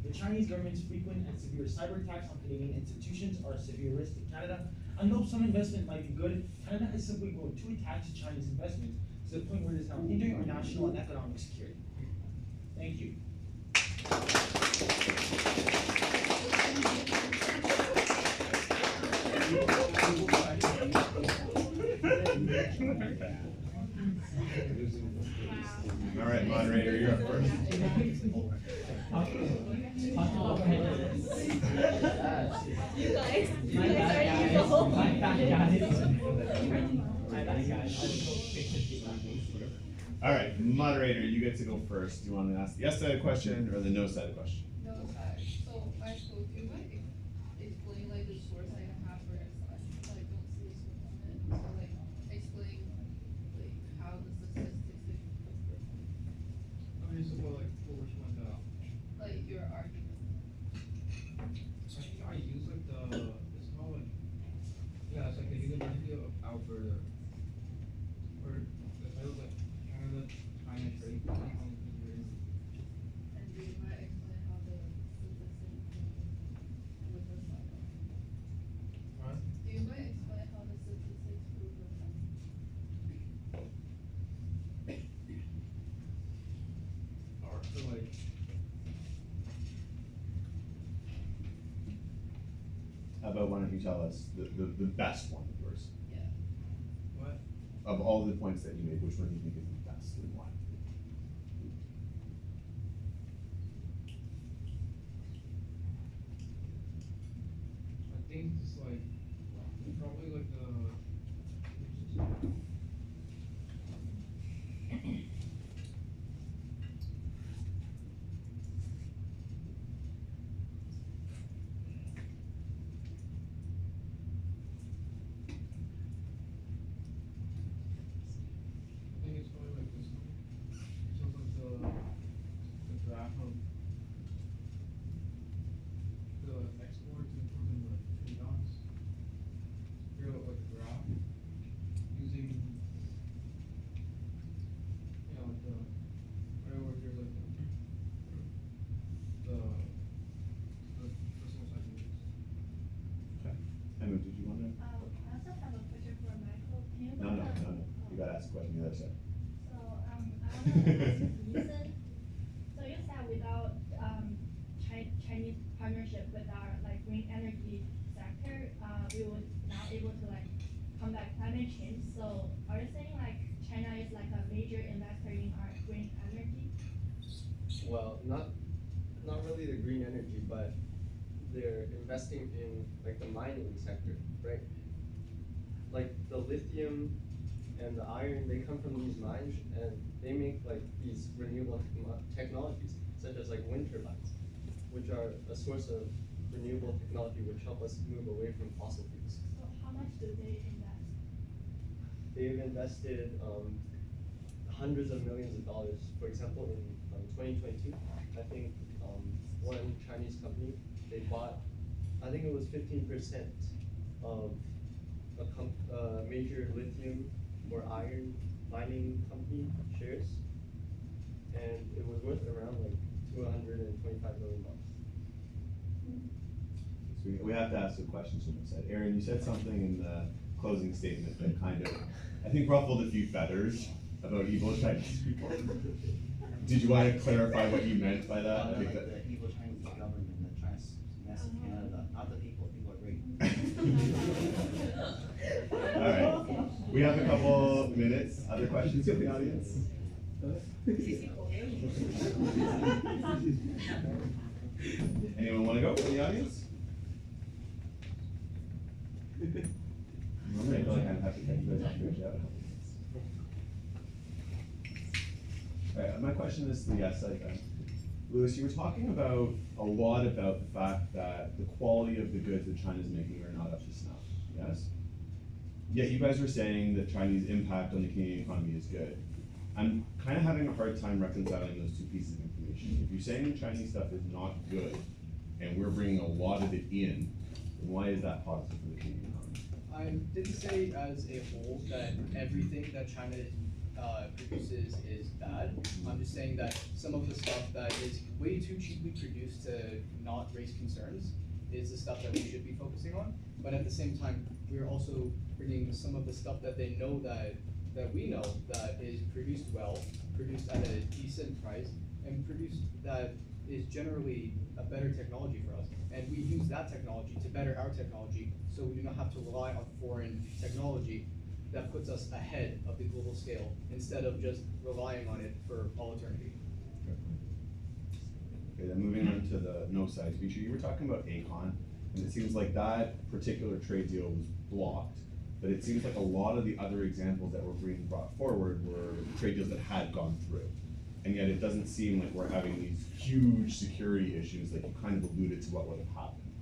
The Chinese government's frequent and severe cyber attacks on Canadian institutions are a severe risk to Canada. And though some investment might be good, Canada has simply grown too attached to Chinese investments to the point where it is now hindering our national and economic security. Thank you. All right, moderator, you're up first. You guys are evil. All right, moderator, you get to go first. Do you want to ask the yes side question or the no side question? No, so I told you, like, explain like the source I have for your side, but I don't see the source on it. So like, explain like how the statistics like Okay, so like, which one, like your argument. I think I use like it's called like, yeah, it's like the University of Alberta, or the title like Canada, China trade. And do you mind explain how the statistics with the side? What? Do you mind explain how the statistics prove the side? Or so like, How about why don't you tell us the best one of yours? Yeah. what? Of all the points that you made, which one do you think is the best and why? I think it's like, probably like the. I think it's probably like this one. So like the graph of the exports and import and the trade balance. Here like the graph using, you know, like the right over here like the personal side views. Okay. Emma, did you want to? I also have a question for Michael. Can you No. You gotta ask a question the other side. So, I want to ask the reason. So you said without, Chinese partnership with our like green energy sector, we would not able to like combat climate change. So are you saying like China is like a major investor in our green energy? Well, not really the green energy, but they're investing in like the mining sector, right? Like the lithium and the iron, they come from these mines and they make like these renewable technologies, such as like wind turbines, which are a source of renewable technology which help us move away from fossil fuels. So how much do they invest? They've invested hundreds of millions of dollars. For example, in 2022, I think one Chinese company, they bought, I think it was 15% of a major lithium or iron mining company shares, and it was worth around like $225 million. So we have to ask a question someone said. Aaron, you said something in the closing statement that kind of, I think, ruffled a few feathers about evil Chinese people. Did you want to clarify what you meant by that? I think that. The evil Chinese government that tries to mess with Canada We have a couple minutes. Other questions from the audience? Anyone want to go from the audience? I feel like I'm happy to catch you guys off your show. Alright, my question is to the yes side then. Louis, you were talking about a lot about the fact that the quality of the goods that China's making are not up to snuff, yes? Yet you guys are saying that Chinese impact on the Canadian economy is good. I'm kind of having a hard time reconciling those two pieces of information. If you're saying Chinese stuff is not good, and we're bringing a lot of it in, then why is that positive for the Canadian economy? I didn't say as a whole that everything that China produces is bad. I'm just saying that some of the stuff that is way too cheaply produced to not raise concerns is the stuff that we should be focusing on. But at the same time, we're also bringing some of the stuff that they know that we know that is produced well, produced at a decent price, and produced that is generally a better technology for us. And we use that technology to better our technology, so we do not have to rely on foreign technology that puts us ahead of the global scale, instead of just relying on it for all eternity. Okay, then moving on to the no size feature, you were talking about Aecon, and it seems like that particular trade deal was blocked, but it seems like a lot of the other examples that were being brought forward were trade deals that had gone through. And yet it doesn't seem like we're having these huge security issues like you kind of alluded to what would have happened.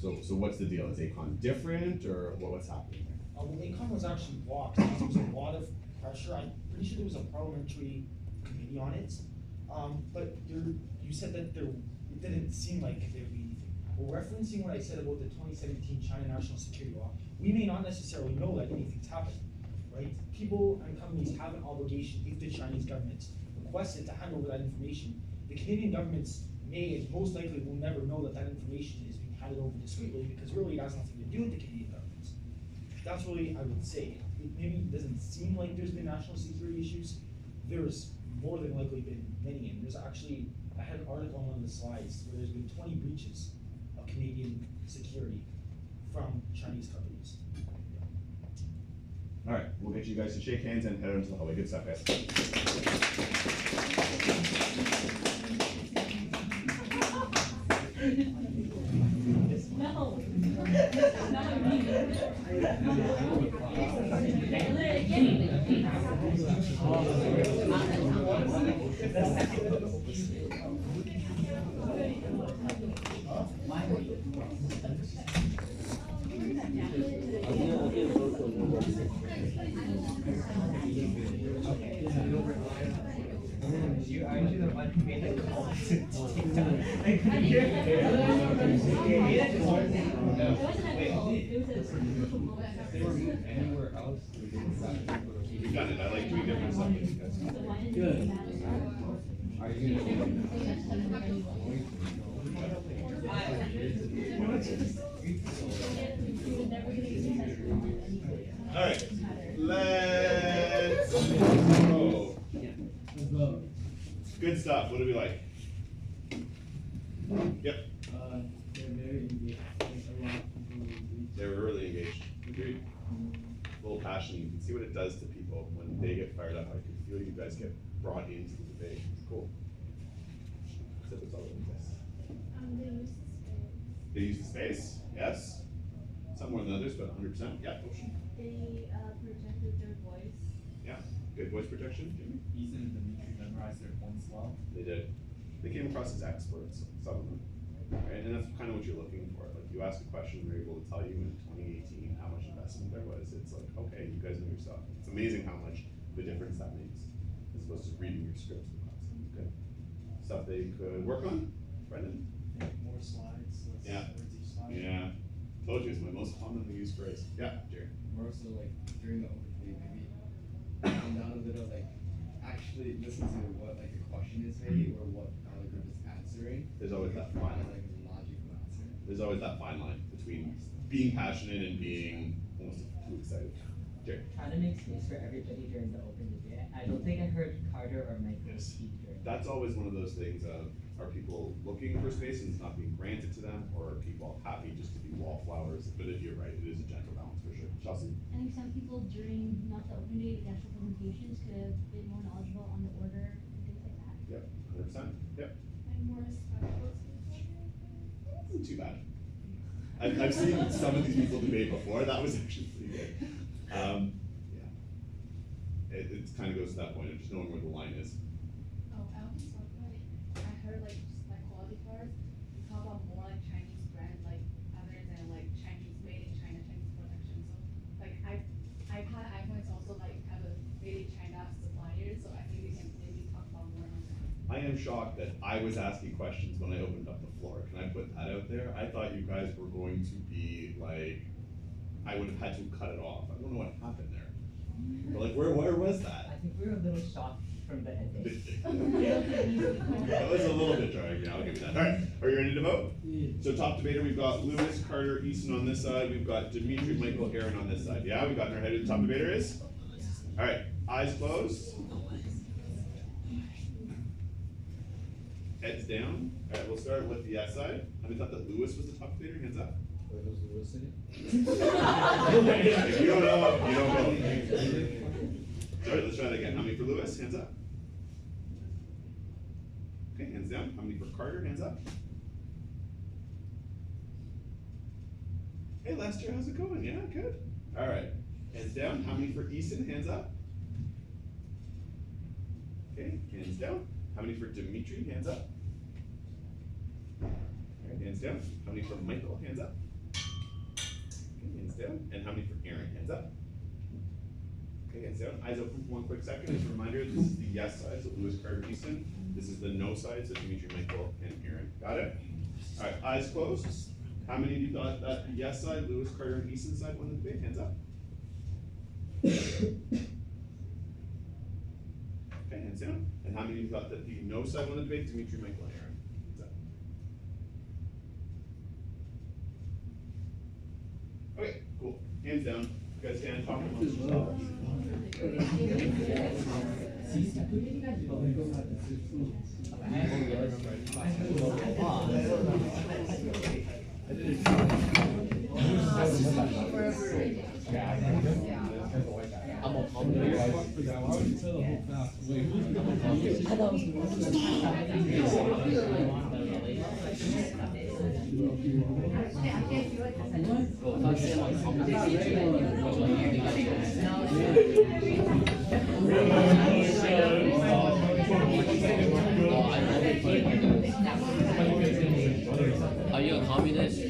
So what's the deal? Is Aecon different, or what's happening there? Well, Aecon was actually blocked because there was a lot of pressure. I'm pretty sure there was a parliamentary committee on it. But you said that it didn't seem like there would be anything. Well, referencing what I said about the 2017 China National Security Law, we may not necessarily know that anything's happened, right? People and companies have an obligation if the Chinese government requested to hand over that information. The Canadian governments may and most likely will never know that that information is being handed over discreetly, because really it has nothing to do with the Canadian government. That's really, I would say. It maybe doesn't seem like there's been national security issues. There's more than likely been many, and there's actually, I had an article on one of the slides where there's been 20 breaches of Canadian security from Chinese companies. All right, we'll get you guys to shake hands and head out into the hallway. Good stuff, guys. No. You are actually the one who made the call to TikTok. They were moved anywhere else. We've done it. I like doing different stuff with you guys. Good. Are you All right, let's go. Good stuff. What do we like? Yep. They're very engaged. A lot of people They were really engaged. Agreed. A little passionate. You can see what it does to people when they get fired up. I can feel you guys get brought into the debate. It's cool. Except it's all over this. They use the space. Yes. Some more than others, but 100%. Yeah. Ocean. They projected their voice. Yeah. Good voice projection, Jimmy. Ethan and Dimitri memorized their points well. They did. They came across as experts, some of them. Right? And that's kind of what you're looking for. Like you ask a question, they're able to tell you in 2018 how much investment there was. It's like, okay, you guys know your stuff. It's amazing how much of a difference that makes, as opposed to reading your scripts the class. Good. Stuff they could work on, Brendan? More slides. Yeah. Each slide. Yeah. Told you it's my most commonly used phrase. Yeah, Jerry. More so like during the overview, maybe come down a little, like actually listen to what like the question is maybe, or what other group is answering. There's always that Find fine like a logical answer. There's always that fine line between being passionate and being almost too excited. Jerry. Trying to make space for everybody during the open debate. I don't think I heard Carter or Michael speak during. That's always one of those things of, are people looking for space and it's not being granted to them, or are people happy just to be wallflowers? But if you're right, it is a gentle balance for sure. Chelsea? I think some people during, not the open debate, the actual presentations could have been more knowledgeable on the order and things like that. Yep, 100%. Yep. And more respectful to each other. Wasn't too bad. I've seen some of these people debate before. That was actually pretty good. Yeah. It kind of goes to that point of just knowing where the line is. Oh, I also talk like, I heard like just like quality cars, we talk about more like Chinese brand, like other than like Chinese made in China, Chinese production. So like iPad, iPhones also like have a made in China supplier, so I think we can maybe talk about more on that. I am shocked that I was asking questions when I opened up the floor. Can I put that out there? I thought you guys were going to be like, I would have had to cut it off. I don't know what happened there. But like, where was that? I think we were a little shocked from the ending. That was a little bit jarring, yeah, I'll give you that. All right, are you ready to vote? So top debater, we've got Lewis, Carter, Easton on this side. We've got Dimitri, Michael, Aaron on this side. Yeah, we got in our head who the top debater is? All right, eyes closed. Heads down. All right, we'll start with the yes side. How many thought that Lewis was the top debater? Hands up. If you don't know, you don't know. Sorry, let's try that again. How many for Lewis? Hands up. Okay, hands down. How many for Carter? Hands up. Hey Lester, how's it going? Yeah, good. All right, hands down. How many for Easton? Hands up. Okay, hands down. How many for Dimitri? Hands up. All right, hands down. How many for Michael? Hands up. Okay, hands down. And how many for Aaron? Hands up. Okay, hands down. Eyes open for one quick second. As a reminder, this is the yes side, so Lewis, Carter, Easton. This is the no side, so Dimitri, Michael, and Aaron. Got it? All right, eyes closed. How many of you thought that the yes side, Lewis, Carter, and Easton side won the debate? Hands up. Okay, hands down. And how many of you thought that the no side won the debate? Dimitri, Michael, and Aaron. Hands up. Okay, cool. Hands down. You guys stand, talk amongst yourselves. Are you a communist?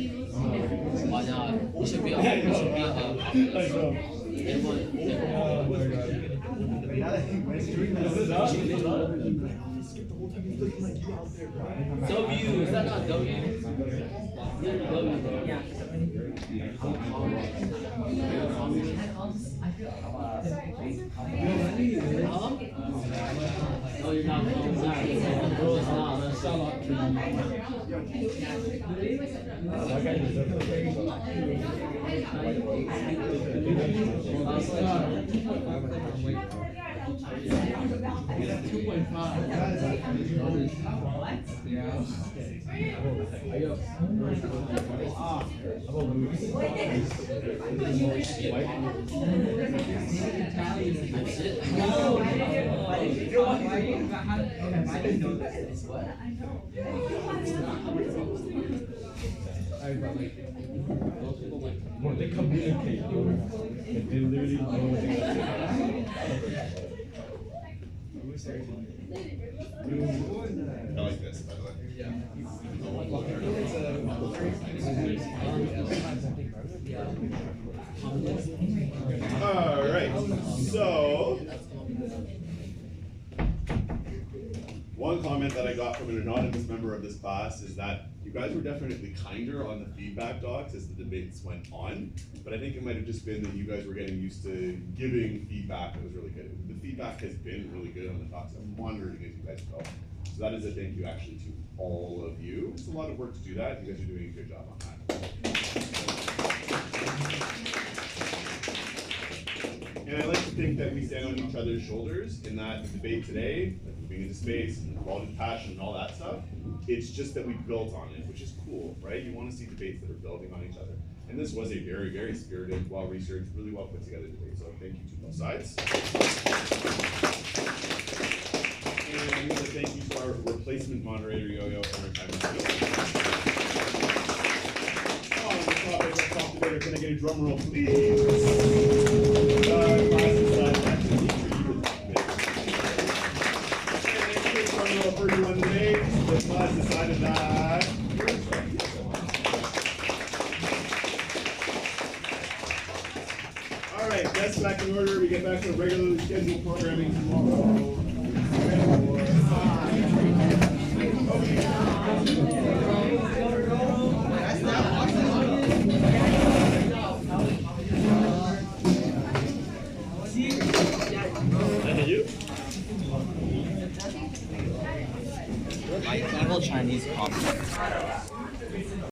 Why not? You should be a W, is that not W? Oh, you're not bro, it's not. When they communicate, and they literally know what they got I like this, by the way. All right, so one comment that I got from an anonymous member of this class is that you guys were definitely kinder on the feedback docs as the debates went on, but I think it might have just been that you guys were getting used to giving feedback that was really good. The feedback has been really good on the docs. I'm monitoring as you guys go. So that is a thank you actually to all of you. It's a lot of work to do that. You guys are doing a good job on that. think that we stand on each other's shoulders in that the debate today, like moving into space and equality of passion and all that stuff, it's just that we built on it, which is cool, right? You want to see debates that are building on each other. And this was a very, very spirited, well-researched, really well put together debate. So thank you to both sides. And I'm going to thank you to our replacement moderator, Yo-Yo, for her time and skill. On the topic of top debater, can I get a drum roll, please? Class decided actually teacher, you were the top debater. And a quick drum roll for everyone today. The class decided that you're the top debater. All right, that's back in order. We get back to regularly scheduled programming tomorrow. My evil Chinese coffee.